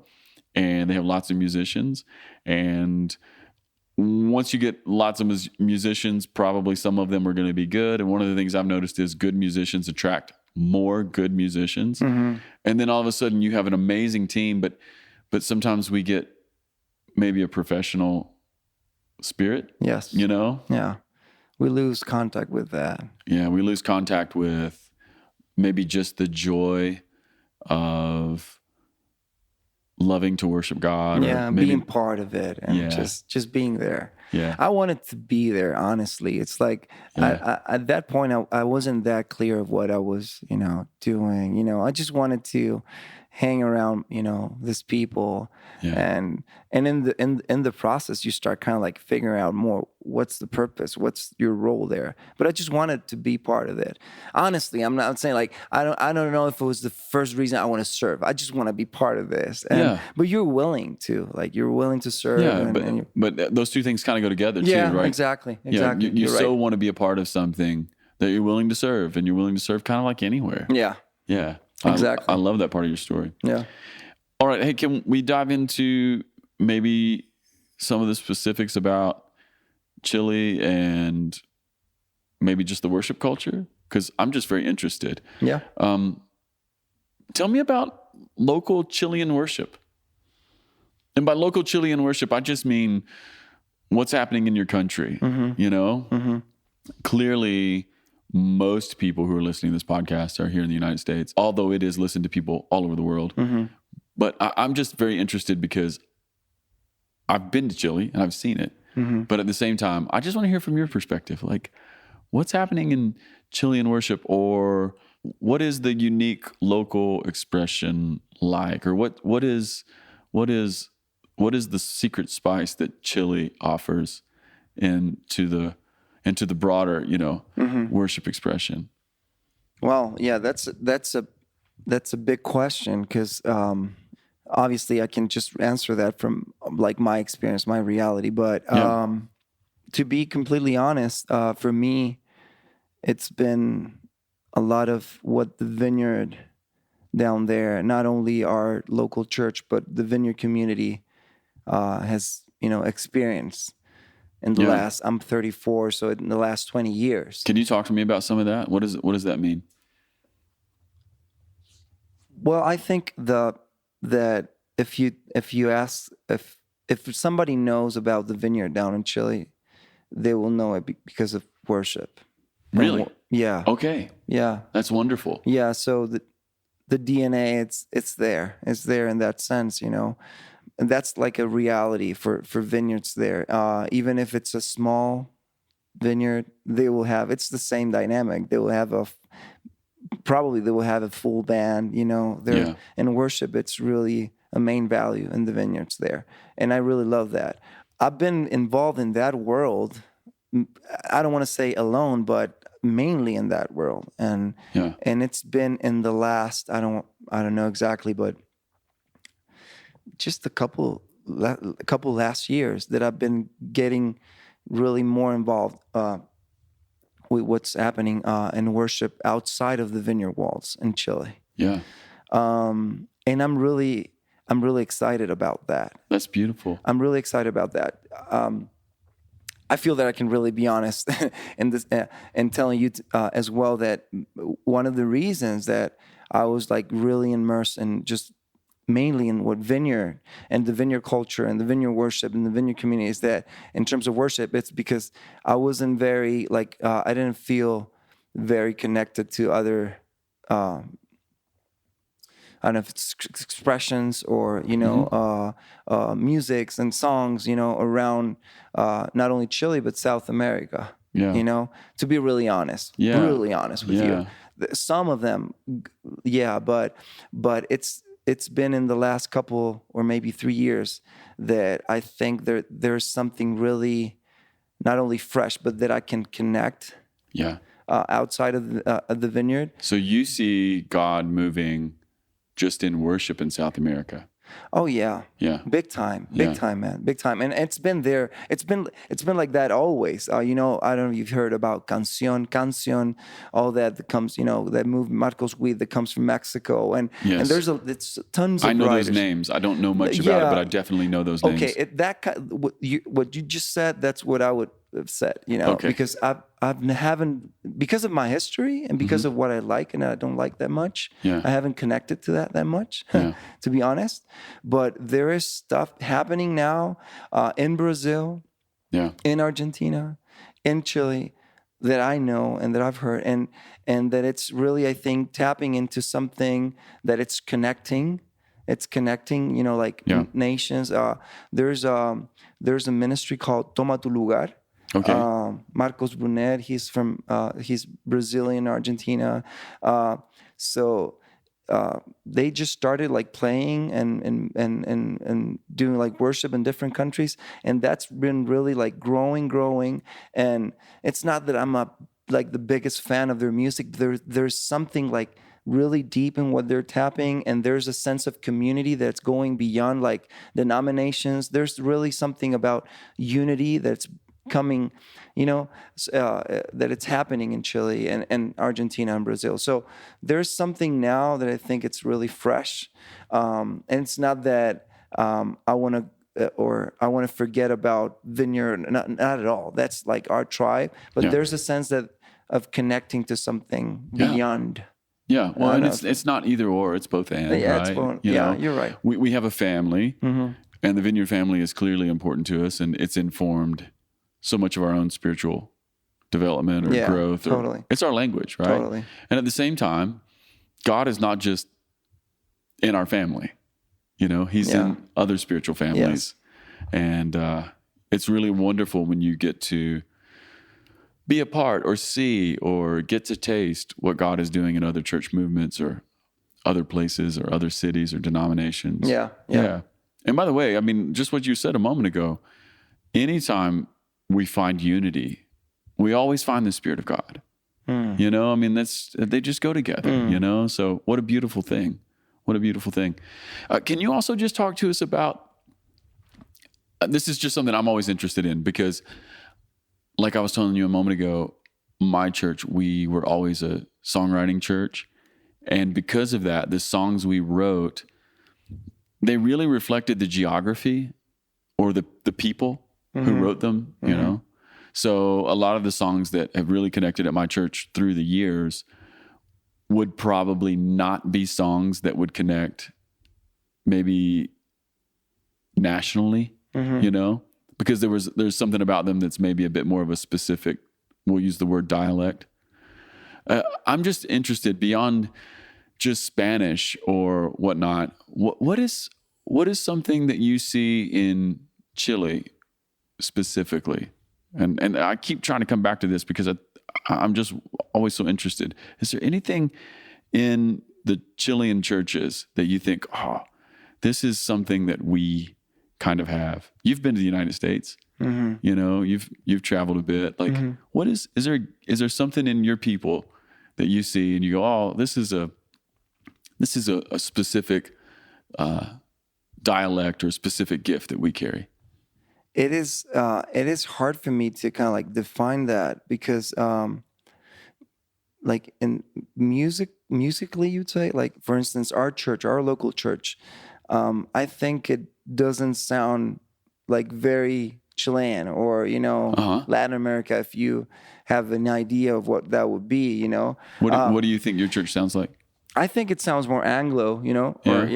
and they have lots of musicians. And once you get lots of musicians, probably some of them are going to be good. And one of the things I've noticed is good musicians attract more good musicians. And then all of a sudden you have an amazing team, but sometimes we get maybe a professional spirit. Yes. Yeah. We lose contact with that. Yeah, we lose contact with maybe just the joy of loving to worship God. Yeah, or maybe, being part of it and just being there. Yeah. I wanted to be there, honestly. It's like I, at that point, I wasn't that clear of what I was, doing. I just wanted to hang around, these people. And in the process, you start kind of like figuring out more, what's the purpose, what's your role there. But I just wanted to be part of it. Honestly, I'm not saying like I don't know if it was the first reason I want to serve. I just want to be part of this. But you're willing to serve. Yeah, but those two things kind of go together too, right? Exactly. Yeah, you so right. want to be a part of something that you're willing to serve, and you're willing to serve kind of like anywhere. Yeah. Yeah. Exactly. I love that part of your story. Yeah. All right. Hey, can we dive into maybe some of the specifics about Chile and maybe just the worship culture? Because I'm just very interested. Yeah. Tell me about local Chilean worship. And by local Chilean worship, I just mean what's happening in your country. Clearly, most people who are listening to this podcast are here in the United States, although it is listened to people all over the world. But I'm just very interested because I've been to Chile and I've seen it. But at the same time, I just want to hear from your perspective. Like, what's happening in Chilean worship, or what is the unique local expression like? Or what is the secret spice that Chile offers into the broader, worship expression? Well, yeah, that's a big question, because obviously I can just answer that from like my experience, my reality. But to be completely honest, for me, it's been a lot of what the Vineyard down there, not only our local church, but the Vineyard community has, experienced in the last, I'm 34, so in the last 20 years. Can you talk to me about some of that? What does that mean? Well, I think that if you ask, if somebody knows about the Vineyard down in Chile, they will know it because of worship. Really? Yeah. Okay. Yeah. That's wonderful. Yeah. So the DNA, it's there. It's there in that sense, And that's like a reality for vineyards there. Even if it's a small vineyard, it's the same dynamic. They will have a full band, in worship. It's really a main value in the vineyards there. And I really love that. I've been involved in that world. I don't want to say alone, but mainly in that world. And it's been in the last, I don't know exactly, but just a couple last years that I've been getting really more involved with what's happening in worship outside of the vineyard walls in Chile. Yeah. And I'm really excited about that. That's beautiful. I'm really excited about that. I feel that I can really be honest in this and telling you as well that one of the reasons that I was like really immersed in just mainly in what Vineyard and the Vineyard culture and the Vineyard worship and the Vineyard community is that in terms of worship, it's because I wasn't very I didn't feel very connected to other, I don't know if it's expressions or, musics and songs, around not only Chile, but South America, to be really honest, brutally honest with you. Some of them, but it's been in the last couple or maybe 3 years that I think there's something really not only fresh, but that I can connect outside of the Vineyard. So you see God moving just in worship in South America. Oh yeah. Big time, man, big time. And it's been there. It's been like that always. I don't know if you've heard about Canción, all that comes, that movement, Marcos Witt, that comes from Mexico, and there's it's tons of. I know writers. those names. I don't know much about it, but I definitely know those names. Okay, what you just said, that's what I would have said. Because because of my history and because of what I like and I don't like that much. I haven't connected to that much, to be honest. But there is stuff happening now in Brazil, in Argentina, in Chile, that I know and that I've heard, and that it's really, I think, tapping into something that it's connecting. It's connecting, nations. There's a ministry called Toma Tu Lugar. Okay. Marcos Brunet, he's Brazilian, Argentina. So they just started playing and doing worship in different countries, and that's been really growing. And it's not that I'm the biggest fan of their music. There's something really deep in what they're tapping, and there's a sense of community that's going beyond denominations. There's really something about unity that's coming, that it's happening in Chile and Argentina and Brazil. So there's something now that I think it's really fresh. And it's not that I want to forget about Vineyard, not at all. That's our tribe. But there's a sense of connecting to something beyond. Yeah, well, and it's not either or, it's both and, right? It's both. You're right. We have a family, and the Vineyard family is clearly important to us, and it's informed so much of our own spiritual development or growth. Totally. It's our language, right? Totally. And at the same time, God is not just in our family. He's in other spiritual families. Yes. And it's really wonderful when you get to be a part or see or get to taste what God is doing in other church movements or other places or other cities or denominations. Yeah. And by the way, just what you said a moment ago, anytime we find unity, we always find the Spirit of God. They just go together, So what a beautiful thing. What a beautiful thing. Can you also just talk to us about, this is just something I'm always interested in, because like I was telling you a moment ago, my church, we were always a songwriting church. And because of that, the songs we wrote, they really reflected the geography or the people who wrote them, So a lot of the songs that have really connected at my church through the years would probably not be songs that would connect maybe nationally, because there's something about them that's maybe a bit more of a specific, we'll use the word dialect. I'm just interested beyond just Spanish or whatnot. What is something that you see in Chile specifically? And I keep trying to come back to this because I'm just always so interested. Is there anything in the Chilean churches that you think, this is something that we kind of have? You've been to the United States, you've traveled a bit. What is there something in your people that you see and you go, this is a specific dialect or specific gift that we carry? It is hard for me to kind of define that because in musically you'd say, for instance, our local church, I think it doesn't sound very Chilean or Latin America, if you have an idea of what that would be. What do you think your church sounds like? I think it sounds more Anglo, you know, or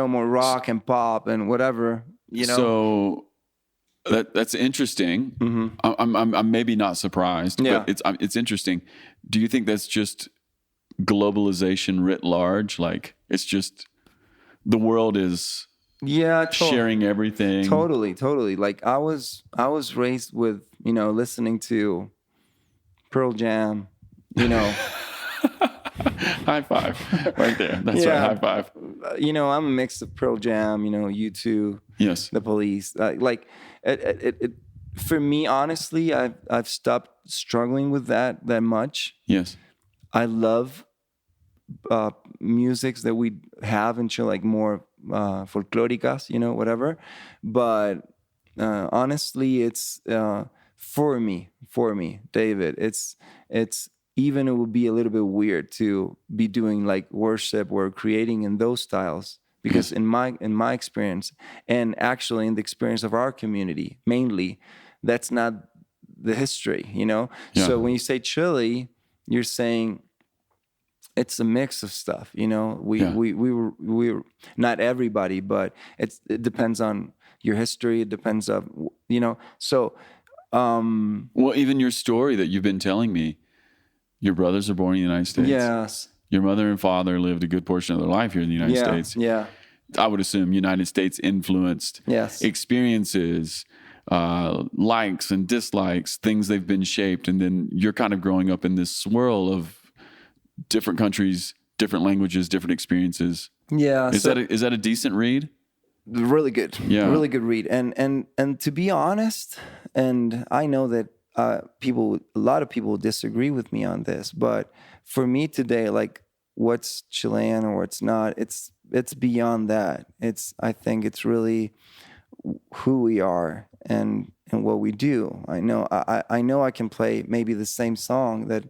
more rock and pop and whatever, you know. So that's interesting. Mm-hmm. I'm maybe not surprised, but it's interesting. Do you think that's just globalization writ large? Like it's just the world is sharing everything. Totally. Like I was raised with, you know, listening to Pearl Jam, you know. High five right there. That's right. High five. You know, I'm a mix of Pearl Jam, you know, U2, yes, The Police. Like it for me, honestly, I've stopped struggling with that much. Yes. I love musics that we have in Chile, like more folclóricas, you know, whatever. But honestly, it's for me, David. It's even it would be a little bit weird to be doing like worship or creating in those styles because in my experience, and actually in the experience of our community, mainly, that's not the history, you know. Yeah. So when you say Chile, you're saying it's a mix of stuff, you know. We were not everybody, but it depends on your history. It depends on, you know. So, well, even your story that you've been telling me, your brothers are born in the United States. Yes. Your mother and father lived a good portion of their life here in the United States. Yeah. I would assume United States influenced experiences, likes and dislikes, things they've been shaped, and then you're kind of growing up in this swirl of different countries, different languages, different experiences. Yeah. Is that a decent read? Really good. Yeah. Really good read. And to be honest, and I know that a lot of people disagree with me on this, but for me today, like what's Chilean or what's not, it's beyond that. I think it's really who we are and what we do. I know I can play maybe the same song that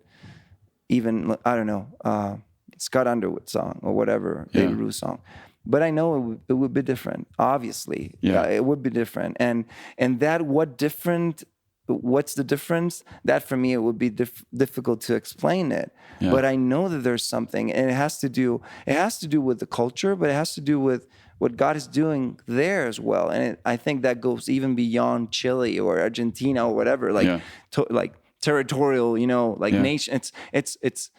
even, I don't know, Scott Underwood song or whatever, Baby Ruth song. But I know it would be different, obviously. Yeah. It would be different. And that what's the difference? That for me, it would be difficult to explain it. Yeah. But I know that there's something, and it has to do with the culture, but it has to do with what God is doing there as well. And I think that goes even beyond Chile or Argentina or whatever, like territorial, you know, like nation. It's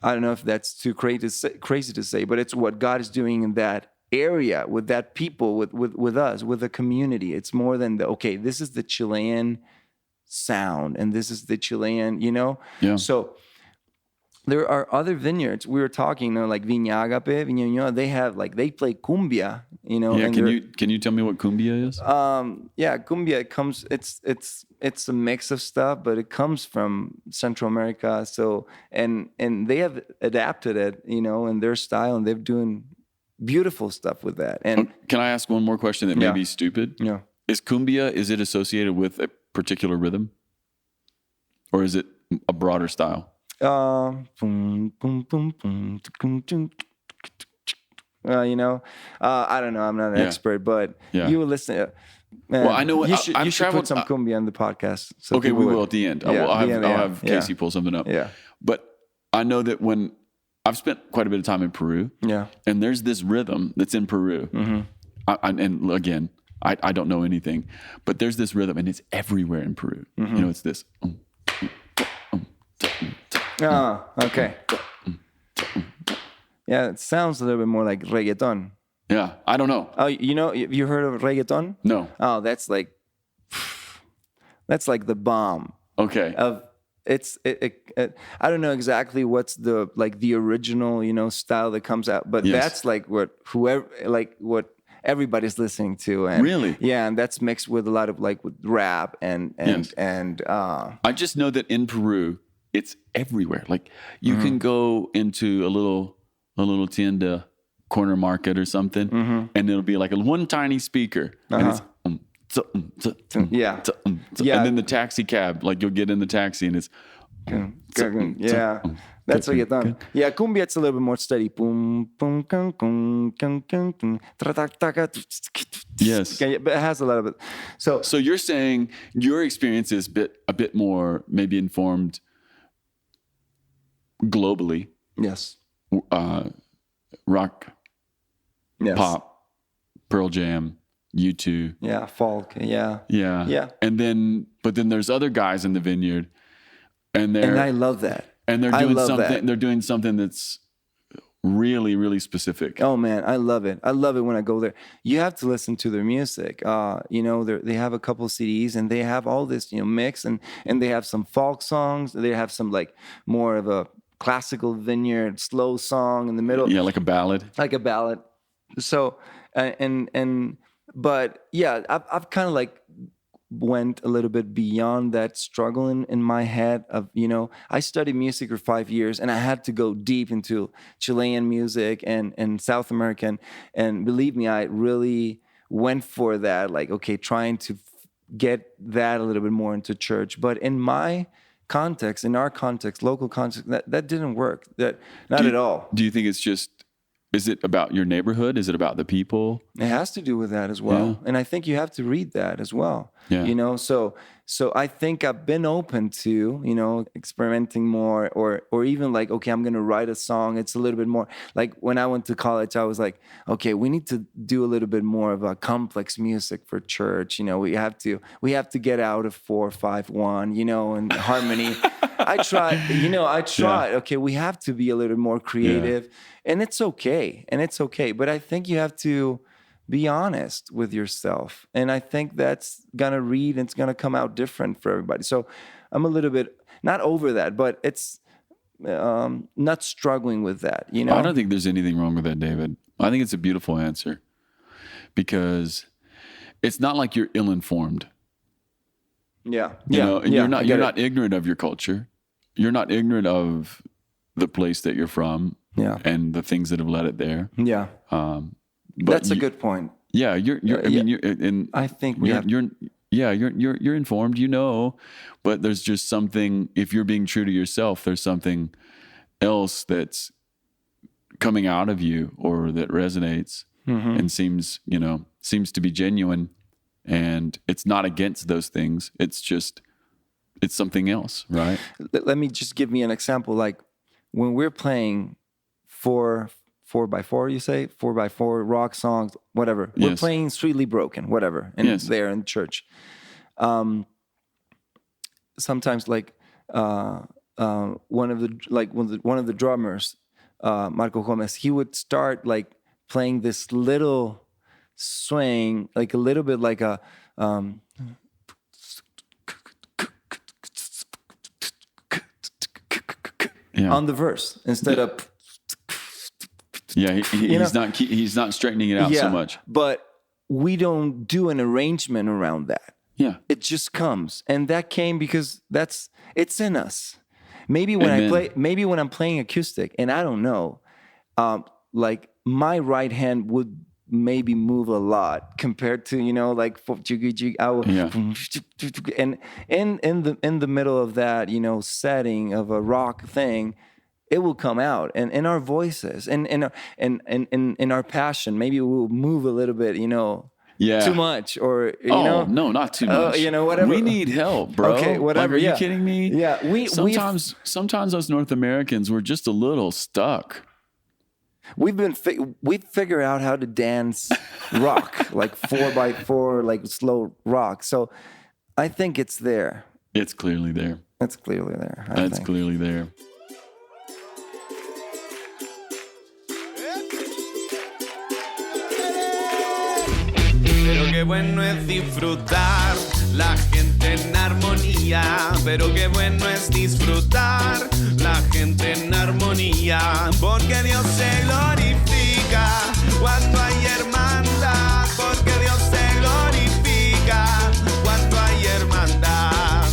I don't know if that's too crazy to say, but it's what God is doing in that area with that people, with us, with the community. It's more than this is the Chilean sound and this is the Chilean, you know? Yeah. So there are other vineyards. We were talking, you know, like Viña Agape, Viña, they play cumbia, you know. Yeah, and can you tell me what cumbia is? Cumbia it's a mix of stuff, but it comes from Central America. So and they have adapted it, you know, in their style, and they're doing beautiful stuff with that. And can I ask one more question that may be stupid? Yeah. Is cumbia, is it associated with a particular rhythm? Or is it a broader style? You know, I don't know. I'm not an expert, but you will listen. Well, I know you should put some cumbia on the podcast. So okay, we will at the end. I'll have Casey pull something up. Yeah. But I know that when I've spent quite a bit of time in Peru. Yeah. And there's this rhythm that's in Peru. Mm-hmm. And again, I don't know anything, but there's this rhythm and it's everywhere in Peru. Mm-hmm. You know, it's this. Okay. Yeah, it sounds a little bit more like reggaeton. Yeah, I don't know. Oh, you know, you heard of reggaeton? No. Oh, that's like the bomb. Okay. I don't know exactly what's the original, you know, style that comes out, but that's like what everybody's listening to. And really? Yeah, and that's mixed with a lot of with rap and I just know that in Peru it's everywhere. Like you can go into a little tienda corner market or something, and it'll be like one tiny speaker, and it's and then the taxi cab, like you'll get in the taxi and it's that's reggaeton. Yeah, cumbia, it's a little bit more steady. Boom, boom, yes, but it has a lot of it. So you're saying your experience is a bit more maybe informed globally. Yes. rock, Yes. pop, Pearl Jam, U2. Yeah, folk. Yeah. Yeah. Yeah. But then there's other guys in the Vineyard, and I love that. they're I doing love something. that. They're doing something that's really, really specific. Oh man, I love it. I love it when I go there. You have to listen to their music. They have a couple CDs and they have all this, mix and they have some folk songs. They have some like more of a classical Vineyard slow song in the middle. Yeah, like a ballad. Like a ballad. So, but yeah, I've kind of like went a little bit beyond that struggle in my head of, I studied music for 5 years and I had to go deep into Chilean music and South American. And believe me, I really went for that, like, okay, trying to get that a little bit more into church. But in my context, in our context, local context, that didn't work. Not at all. Do you think it's just, is it about your neighborhood? Is it about the people? It has to do with that as well. Yeah. And I think you have to read that as well. Yeah. So I think I've been open to, experimenting more or even like, okay, I'm going to write a song. It's a little bit more like when I went to college, I was like, okay, we need to do a little bit more of a complex music for church. We have to get out of 4-5-1, and harmony. I tried. Yeah. Okay, we have to be a little more creative. And it's okay. But I think you have to be honest with yourself. And I think that's going to read and it's going to come out different for everybody. So I'm a little bit, not over that, but it's not struggling with that, I don't think there's anything wrong with that, David. I think it's a beautiful answer because it's not like you're ill-informed. Yeah. You're not ignorant of your culture. You're not ignorant of the place that you're from. Yeah. And the things that have led it there. Yeah. But that's a good point. Yeah, I think you're informed, but there's just something, if you're being true to yourself, there's something else that's coming out of you or that resonates and seems to be genuine, and it's not against those things. It's something else, right? Let me just give me an example. Like when we're playing 4x4, you say 4x4 rock songs, whatever. Yes. We're playing Sweetly Broken, whatever, and Yes. there in church. Sometimes like one of the drummers, Marco Gomez, he would start like playing this little swing, like a little bit like a on the verse instead of. Yeah, he's not straightening it out so much. But we don't do an arrangement around that. Yeah. It just comes. And that came because it's in us. Maybe when I'm playing acoustic and I don't know, like my right hand would maybe move a lot compared to, like I will, and in the middle of that, setting of a rock thing, it will come out, and in our voices, and in our passion, maybe we'll move a little bit, too much, or no, not too much. Whatever. We need help, bro. Okay, whatever. Like, are you kidding me? Yeah, sometimes us North Americans, we're just a little stuck. We've figured out how to dance rock, like 4x4, like slow rock. So I think it's there. It's clearly there. It's clearly there. It's clearly there. Pero qué bueno es disfrutar la gente en armonía. Pero qué bueno es disfrutar la gente en armonía. Porque Dios se glorifica cuando hay hermandad. Porque Dios se glorifica cuando hay hermandad.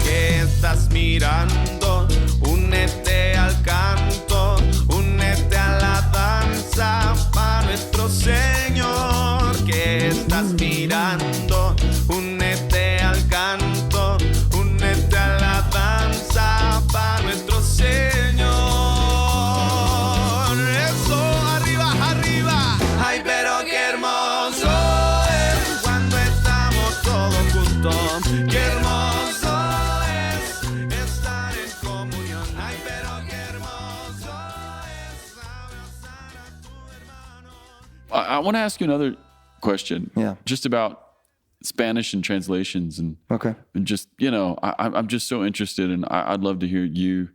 ¿Qué estás mirando? Únete al canto, únete a la danza para nuestro Señor. ¿Qué estás mirando? Únete al canto, únete a la danza para nuestro Señor. Eso, arriba, arriba. Ay, want to ask you another question. Yeah. Just about Spanish and translations and Okay. just, I'm just so interested, and I'd love to hear you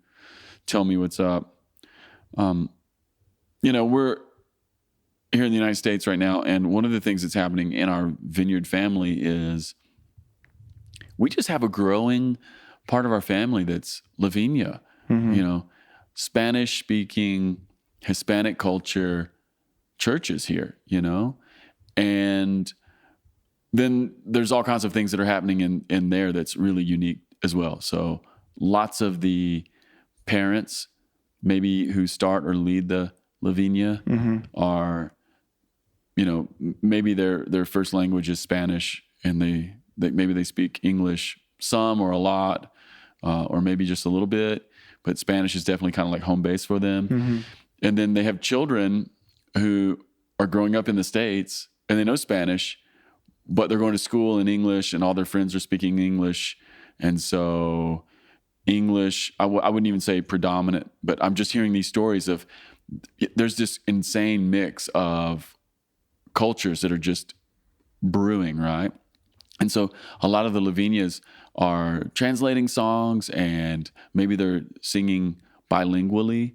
tell me what's up. We're here in the United States right now, and one of the things that's happening in our Vineyard family is we just have a growing part of our family that's La Viña, Spanish-speaking, Hispanic culture churches here, and then there's all kinds of things that are happening in there that's really unique as well. So lots of the parents maybe who start or lead the La Viña are, maybe their first language is Spanish, and they maybe they speak English some or a lot, or maybe just a little bit, but Spanish is definitely kind of like home base for them. And then they have children who are growing up in the States and they know Spanish, but they're going to school in English and all their friends are speaking English. And so English, I wouldn't even say predominant, but I'm just hearing these stories of there's this insane mix of cultures that are just brewing, right? And so a lot of the La Viñas are translating songs and maybe they're singing bilingually.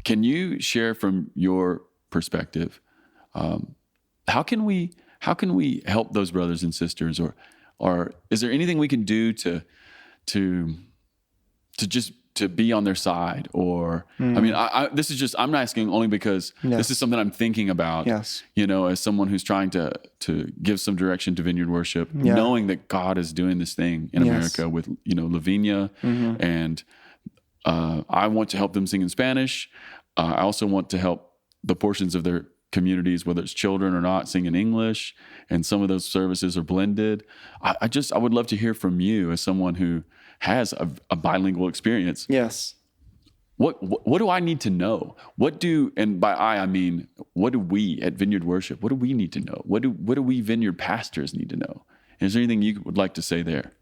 Can you share from your perspective, how can we help those brothers and sisters, or is there anything we can do to be on their side? Or I mean, this is just, I'm asking only because this is something I'm thinking about. Yes. As someone who's trying to give some direction to Vineyard worship, knowing that God is doing this thing in America with La Viña, and I want to help them sing in Spanish. I also want to help the portions of their communities, whether it's children or not, sing in English, and some of those services are blended. I would love to hear from you as someone who has a bilingual experience. Yes. What do I need to know? And by I mean, what do we at Vineyard Worship, what do we need to know? What do we Vineyard pastors need to know? Is there anything you would like to say there?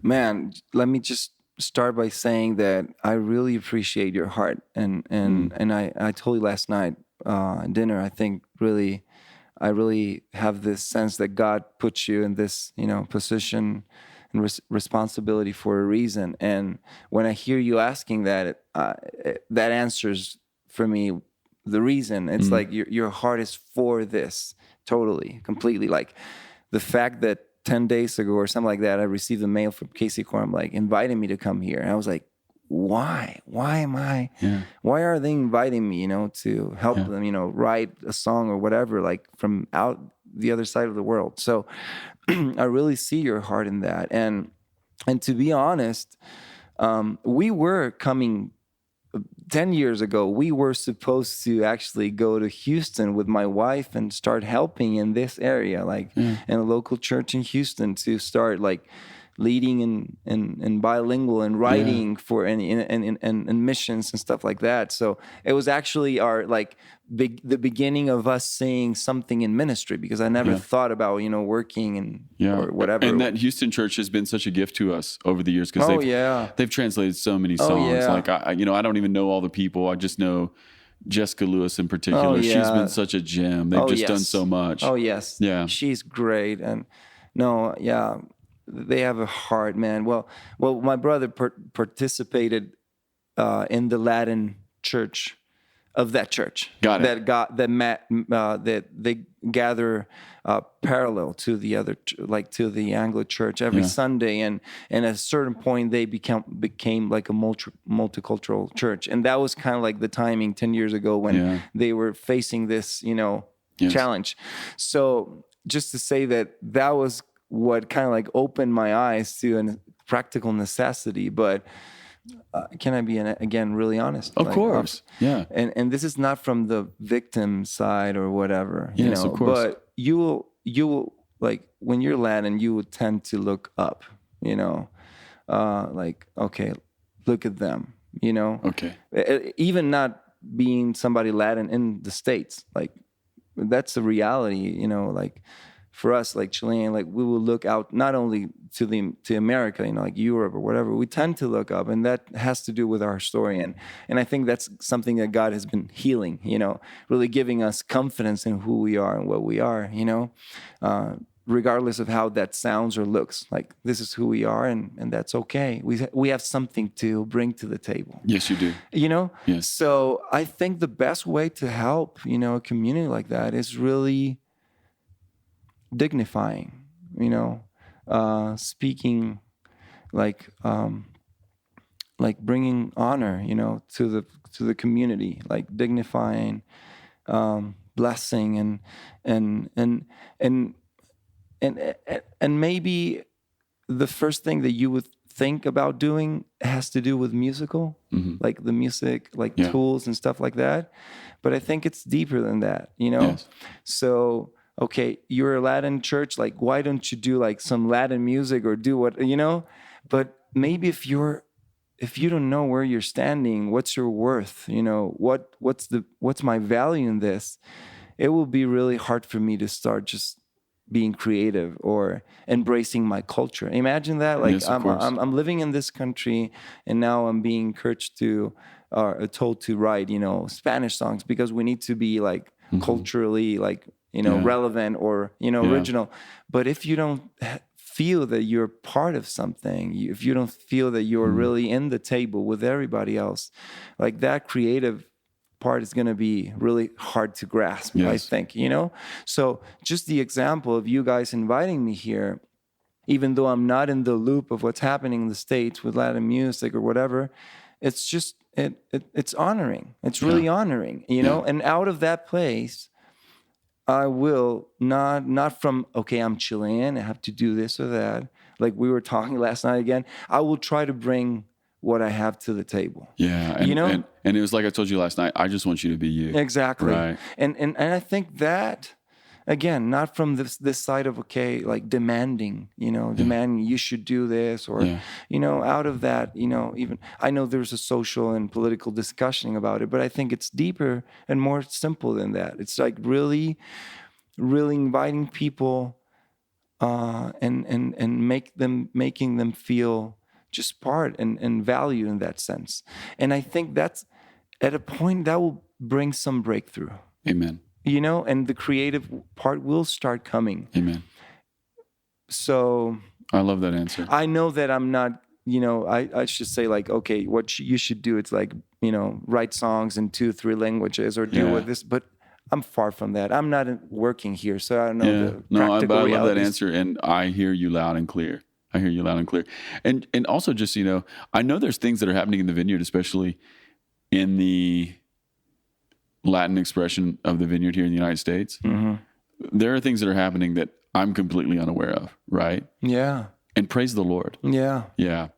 Man, let me just start by saying that I really appreciate your heart. And I told you last night at dinner, I think I really have this sense that God puts you in this, position and responsibility for a reason. And when I hear you asking that, that answers for me the reason. It's like your heart is for this totally, completely. Like the fact that 10 days ago or something like that, I received a mail from Casey Coram, like inviting me to come here. And I was like, why am I, why are they inviting me, to help them, write a song or whatever, like from out the other side of the world. So I really see your heart in that. And to be honest, we were coming 10 years ago, we were supposed to actually go to Houston with my wife and start helping in this area, like in a local church in Houston, to start like leading in bilingual and writing for and missions and stuff like that. So it was actually our the beginning of us saying something in ministry, because I never thought about working or whatever. And that Houston church has been such a gift to us over the years, because they've translated so many songs. Like I don't even know all the people. I just know Jessica Lewis in particular. She's been such a gem. They've done so much. Oh yes, she's great. And they have a heart, man. Well, my brother participated in the Latin church of that church. Got it. That they gather parallel to the other, to the Anglo church every Sunday, and at a certain point they became like a multicultural church, and that was kind of like the timing 10 years ago when they were facing this, challenge. So just to say that was what kind of like opened my eyes to a practical necessity. But can I be again really honest? Of course, And this is not from the victim side or whatever, yes, of course. But you will like when you're Latin, you would tend to look up, okay, look at them, Okay. Even not being somebody Latin in the States, like that's a reality, for us, like Chilean, like we will look out not only to America, you know, like Europe or whatever. We tend to look up, and that has to do with our story. And I think that's something that God has been healing, you know, really giving us confidence in who we are and what we are, you know, regardless of how that sounds or looks. Like, this is who we are, and that's okay. We have something to bring to the table. Yes, you do. You know? Yes. So I think the best way to help, you know, a community like that is really dignifying, you know, speaking like bringing honor, you know, to the community, like dignifying, blessing, and maybe the first thing that you would think about doing has to do with musical, like the music, like tools and stuff like that. But I think it's deeper than that, you know? Yes. So, okay, you're a Latin church, like, why don't you do like some Latin music or do what, you know? But maybe if you don't know where you're standing, what's your worth, you know, what's my value in this? It will be really hard for me to start just being creative or embracing my culture. Imagine that, like, yes, I'm living in this country, and now I'm being encouraged to, told to write, you know, Spanish songs because we need to be like culturally, like, you know, relevant or, you know, original. But if you don't feel that you're part of something, if you don't feel that you're really in the table with everybody else, like, that creative part is going to be really hard to grasp, I think, you know? So just the example of you guys inviting me here, even though I'm not in the loop of what's happening in the States with Latin music or whatever, it's just, it's honoring. It's really honoring, you know? And out of that place, I will not from, okay, I'm Chilean, I have to do this or that. Like we were talking last night again, I will try to bring what I have to the table. Yeah. And, you know? And it was like I told you last night, I just want you to be you. Exactly. Right. And I think that, again, not from this side of, okay, like demanding, you know, demanding you should do this or, you know, out of that, you know, even, I know there's a social and political discussion about it, but I think it's deeper and more simple than that. It's like really, really inviting people and making them feel just part and value in that sense. And I think that's at a point that will bring some breakthrough. Amen. You know, and the creative part will start coming. Amen. So I love that answer. I know that I'm not, you know, I should say like, okay, what you should do, it's like, you know, write songs in 2-3 languages or do with this, but I'm far from that. I'm not working here, so I don't know the practical I love realities. that answer, and I hear you loud and clear. I hear you loud and clear. And also just, you know, I know there's things that are happening in the Vineyard, especially in the Latin expression of the Vineyard here in the United States. There are things that are happening that I'm completely unaware of, right? Yeah. And praise the Lord. Yeah. Yeah.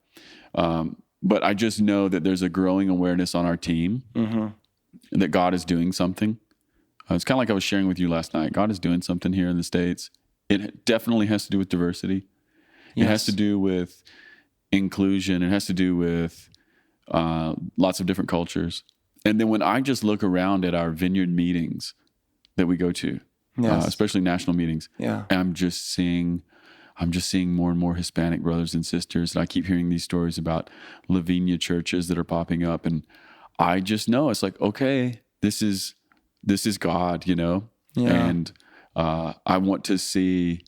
But I just know that there's a growing awareness on our team that God is doing something. It's kind of like I was sharing with you last night. God is doing something here in the States. It definitely has to do with diversity. It has to do with inclusion. It has to do with lots of different cultures. And then when I just look around at our Vineyard meetings that we go to, especially national meetings, I'm just seeing more and more Hispanic brothers and sisters. And I keep hearing these stories about Viña churches that are popping up. And I just know it's like, okay, this is God, you know? Yeah. And I want to see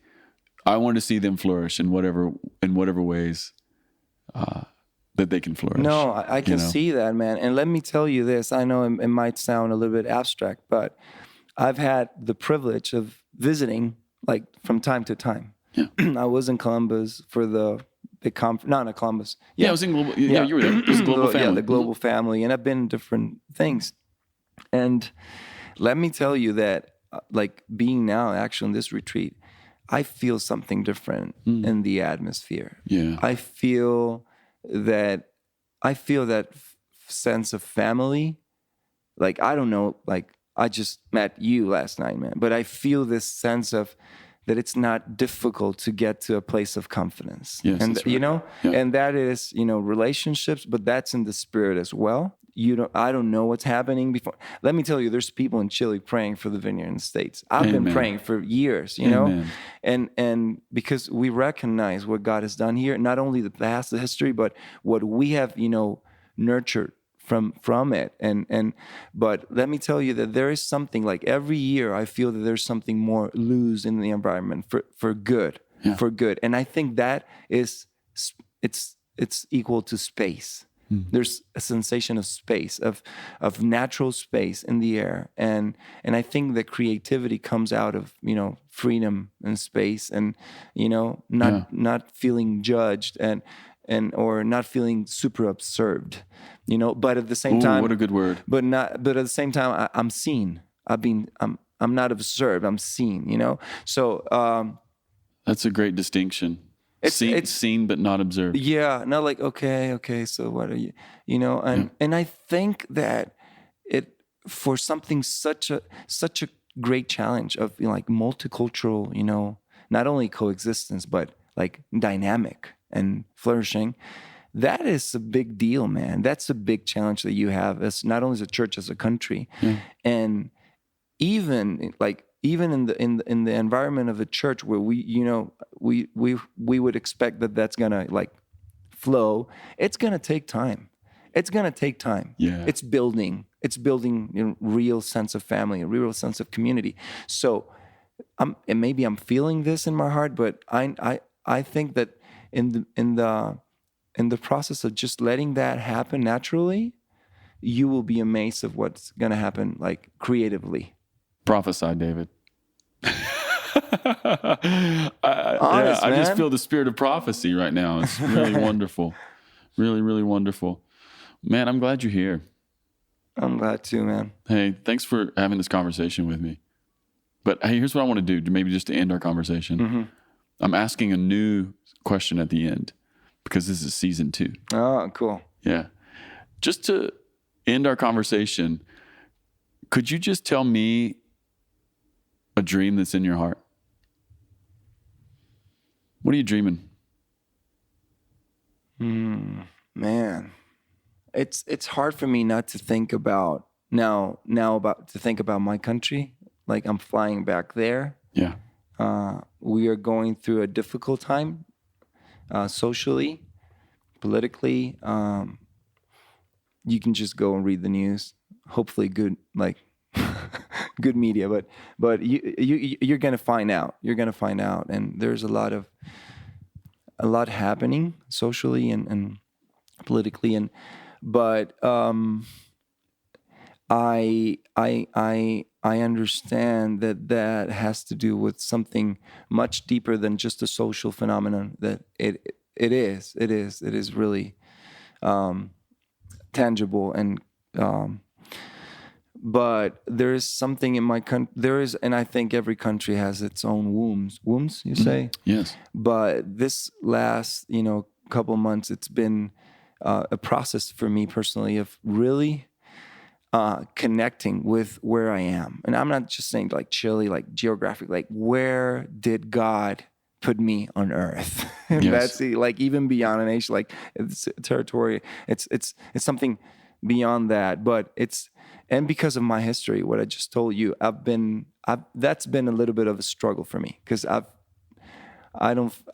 them flourish in whatever ways that they can flourish. No, I can see that, man. And let me tell you this. I know it might sound a little bit abstract, but I've had the privilege of visiting like from time to time. Yeah. I was in Columbus for the big conference. Not in Columbus. Yeah, I was in Global. Yeah, you were there. It was Global Family. Yeah, the Global Family. And I've been in different things. And let me tell you that like being now actually in this retreat, I feel something different in the atmosphere. Yeah. I feel that sense of family. Like, I don't know, like I just met you last night, man, but I feel this sense of that it's not difficult to get to a place of confidence. Yes, and that's right. you know, and that is, you know, relationships, but that's in the spirit as well. I don't know what's happening before. Let me tell you, there's people in Chile praying for the Vineyard in the States. I've been praying for years, you know, and because we recognize what God has done here, not only the past, the history, but what we have, you know, nurtured from it. But let me tell you that there is something, like every year I feel that there's something more loose in the environment for good, for good. And I think that is, it's equal to space. There's a sensation of space, of natural space in the air, and I think that creativity comes out of, you know, freedom and space, and, you know, not feeling judged and or not feeling super absurd, you know. But at the same time, what a good word. But at the same time, I'm seen. I'm not observed. I'm seen, you know. So that's a great distinction. It's seen but not observed. Yeah, not like, okay, so what are you, you know? And I think that it, for something such a great challenge of, you know, like multicultural, you know, not only coexistence but like dynamic and flourishing, that is a big deal, man. That's a big challenge that you have as not only as a church, as a country, and even in the environment of a church where we, you know, we would expect that that's gonna like flow. It's gonna take time. Yeah. It's building, you know, real sense of family, a real sense of community. So and maybe I'm feeling this in my heart, but I think that in the process of just letting that happen naturally, you will be amazed of what's gonna happen, like creatively. Prophesy, David. Honest, I just man. feel the spirit of prophecy right now. It's really wonderful. Really, really wonderful. Man, I'm glad you're here. I'm glad too, man. Hey, thanks for having this conversation with me. But hey, here's what I want to do, maybe just to end our conversation. Mm-hmm. I'm asking a new question at the end because this is season 2. Oh, cool. Yeah. Just to end our conversation, could you just tell me a dream that's in your heart? What are you dreaming? Man, it's hard for me not to think about to think about my country. Like I'm flying back there. Yeah. We are going through a difficult time, socially, politically. You can just go and read the news. Hopefully, good good media, but you're gonna find out. You're gonna find out, and there's a lot happening socially and politically, but I understand that has to do with something much deeper than just a social phenomenon. That it is really tangible and. But there is something in my country. And I think every country has its own wombs. Wombs, you say? Yes. But this last, you know, couple months, it's been a process for me personally of really connecting with where I am. And I'm not just saying like Chile, like geographic, like where did God put me on earth? And yes. That's like even beyond an age, like it's territory. It's something beyond that, but and because of my history, what I just told you, that's been a little bit of a struggle for me because I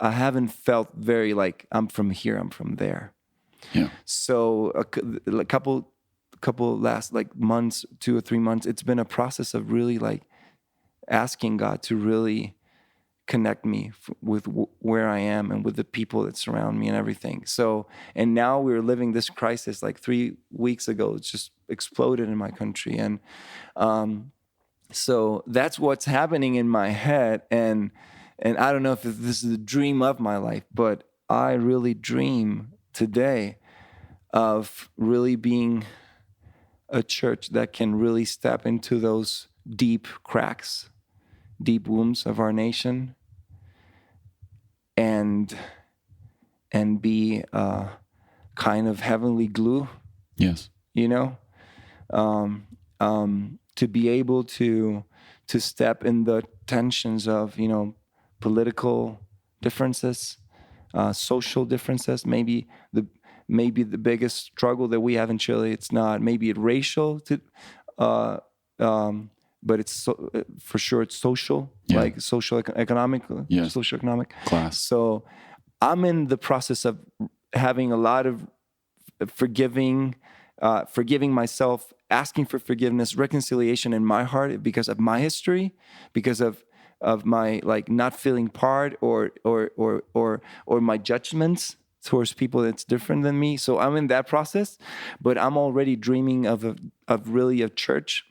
haven't felt very like I'm from here, I'm from there. Yeah. So a couple last like months, 2 or 3 months, it's been a process of really like asking God to really connect me with where I am and with the people that surround me and everything. So, and now we're living this crisis. Like 3 weeks ago, it's just exploded in my country, and so that's what's happening in my head. And I don't know if this is a dream of my life, but I really dream today of really being a church that can really step into those deep cracks, deep wounds of our nation, and be a kind of heavenly glue. Yes. You know, to be able to step in the tensions of, you know, political differences, social differences, maybe maybe the biggest struggle that we have in Chile. It's not maybe racial, but it's for sure it's social, like social economic, social economic class. So I'm in the process of having a lot of forgiving myself, asking for forgiveness, reconciliation in my heart because of my history, because of my like not feeling part or my judgments towards people that's different than me. So I'm in that process, but I'm already dreaming of really a church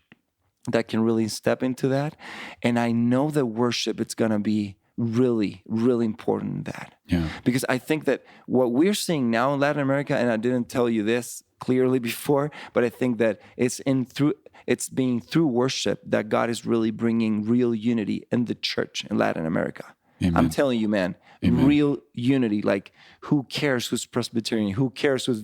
that can really step into that. And I know that worship, it's going to be really, really important in that. Yeah. Because I think that what we're seeing now in Latin America, and I didn't tell you this clearly before, but I think that it's being through worship that God is really bringing real unity in the church in Latin America. Amen. I'm telling you, man, real unity. Like, who cares who's Presbyterian? Who cares who's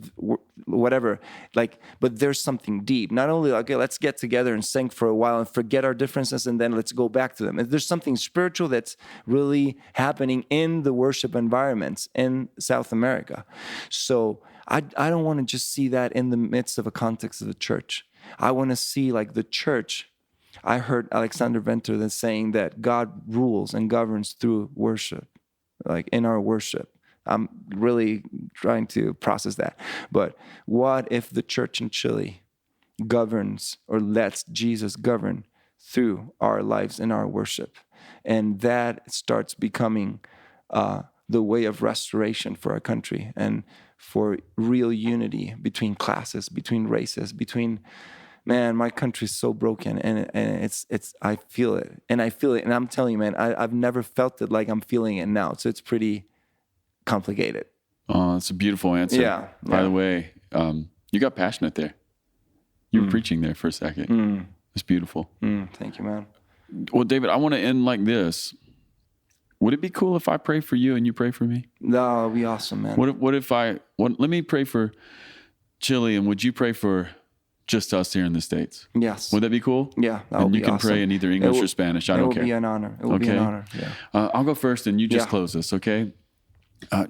whatever? Like, but there's something deep. Not only, okay, let's get together and sing for a while and forget our differences and then let's go back to them. And there's something spiritual that's really happening in the worship environments in South America. So I don't want to just see that in the midst of a context of the church. I want to see like the church. I heard Alexander Venter that's saying that God rules and governs through worship, like in our worship. I'm really trying to process that. But what if the church in Chile governs or lets Jesus govern through our lives in our worship? And that starts becoming the way of restoration for our country and for real unity between classes, between races, between... Man, my country's so broken, and it's I feel it, and I'm telling you, man, I've never felt it like I'm feeling it now. So it's pretty complicated. Oh, that's a beautiful answer. Yeah. By the way, you got passionate there. You were preaching there for a second. It's beautiful. Thank you, man. Well, David, I want to end like this. Would it be cool if I pray for you and you pray for me? No, that'd be awesome, man. Let me pray for Chile, and would you pray for just us here in the States? Yes. Would that be cool? Yeah, that would and be you can awesome. pray in either English or Spanish. I don't care. It will be an honor. It will be an honor. Yeah. I'll go first, and you just close this, okay?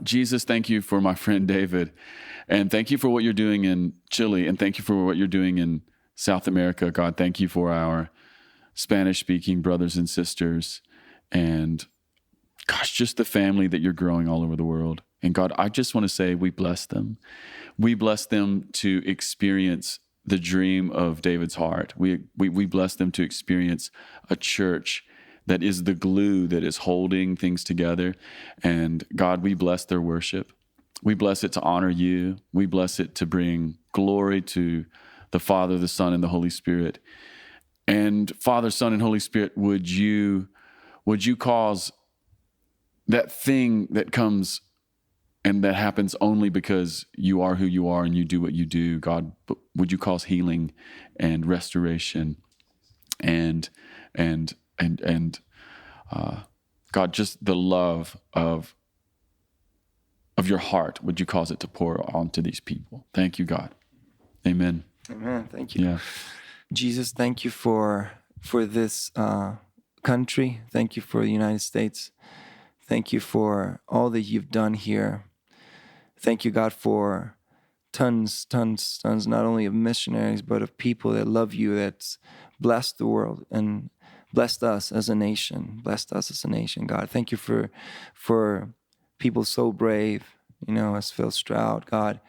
Jesus, thank you for my friend David, and thank you for what you're doing in Chile, and thank you for what you're doing in South America. God, thank you for our Spanish-speaking brothers and sisters, and gosh, just the family that you're growing all over the world. And God, I just want to say we bless them. We bless them to experience the dream of David's heart. We bless them to experience a church that is the glue that is holding things together. And God, we bless their worship. We bless it to honor you. We bless it to bring glory to the Father, the Son, and the Holy Spirit. And Father, Son, and Holy Spirit, would you cause that thing that comes and that happens only because you are who you are and you do what you do, God, would you cause healing and restoration and God, just the love of your heart, would you cause it to pour onto these people? Thank you, God. Amen. Amen. Thank you. Yeah. Jesus, thank you for this country. Thank you for the United States. Thank you for all that you've done here. Thank you, God, for tons, not only of missionaries, but of people that love you, that's blessed the world and blessed us as a nation. Blessed us as a nation, God. Thank you for people so brave, as Phil Stroud, God,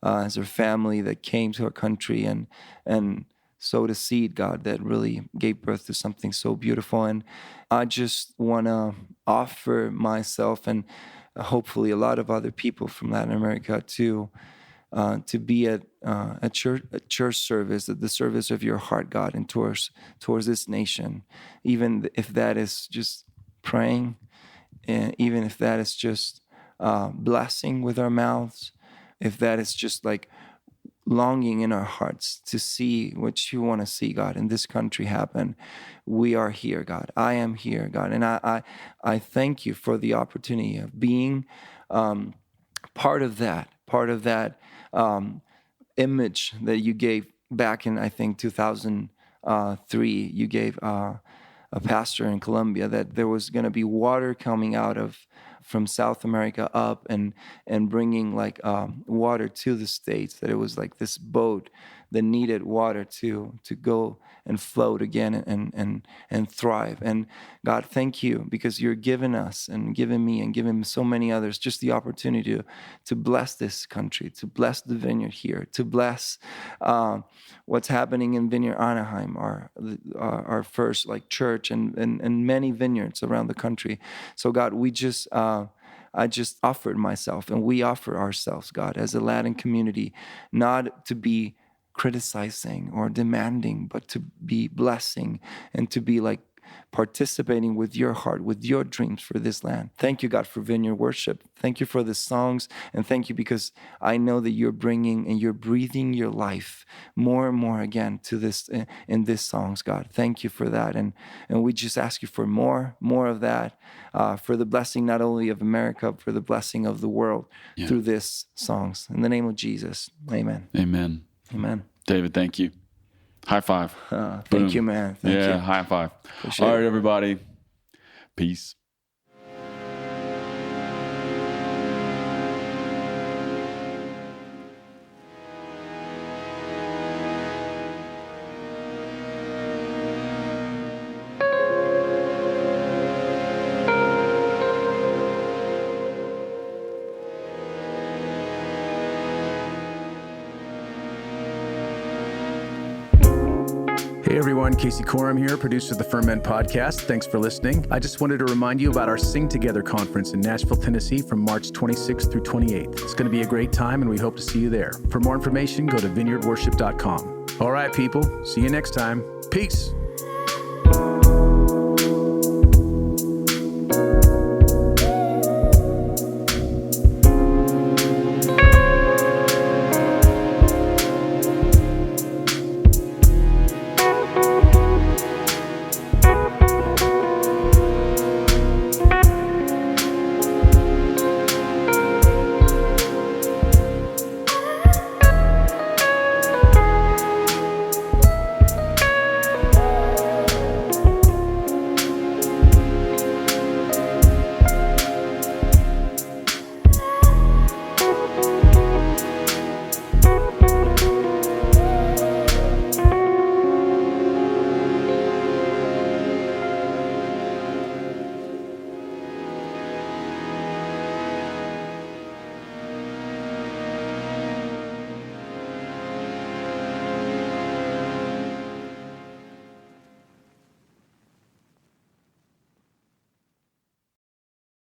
as their family that came to our country and sowed a seed, God, that really gave birth to something so beautiful. And I just want to offer myself and hopefully a lot of other people from Latin America to be at a church service, at the service of your heart, God, and towards this nation, even if that is just praying, and even if that is just blessing with our mouths, if that is just like longing in our hearts to see what you want to see, God, in this country happen. We are here, God. I am here, God. And I thank you for the opportunity of being part of that image that you gave back in, I think, 2003. You gave a pastor in Colombia that there was going to be water coming out of from South America up and bringing like water to the States, that it was like this boat that needed water to go and float again and thrive. And God, thank you, because you're giving us and giving me and giving so many others just the opportunity to bless this country, to bless the Vineyard here, to bless what's happening in Vineyard Anaheim, our first like church, and many vineyards around the country. So God, I just offered myself, and we offer ourselves, God, as a Latin community, not to be criticizing or demanding, but to be blessing and to be like participating with your heart, with your dreams for this land. Thank you, God, for Vineyard Worship. Thank you for the songs, and thank you because I know that you're bringing and you're breathing your life more and more again to this in these songs, God. Thank you for that, and we just ask you for more of that, for the blessing not only of America, but for the blessing of the world through these songs. In the name of Jesus, amen. Amen. Amen. David, thank you. High five. Thank you, man. Thank you. High five. Appreciate All right, it. everybody. Peace. Hey everyone, Casey Coram here, producer of the Ferment Podcast. Thanks for listening. I just wanted to remind you about our Sing Together conference in Nashville, Tennessee from March 26th through 28th. It's going to be a great time and we hope to see you there. For more information, go to vineyardworship.com. All right, people. See you next time. Peace.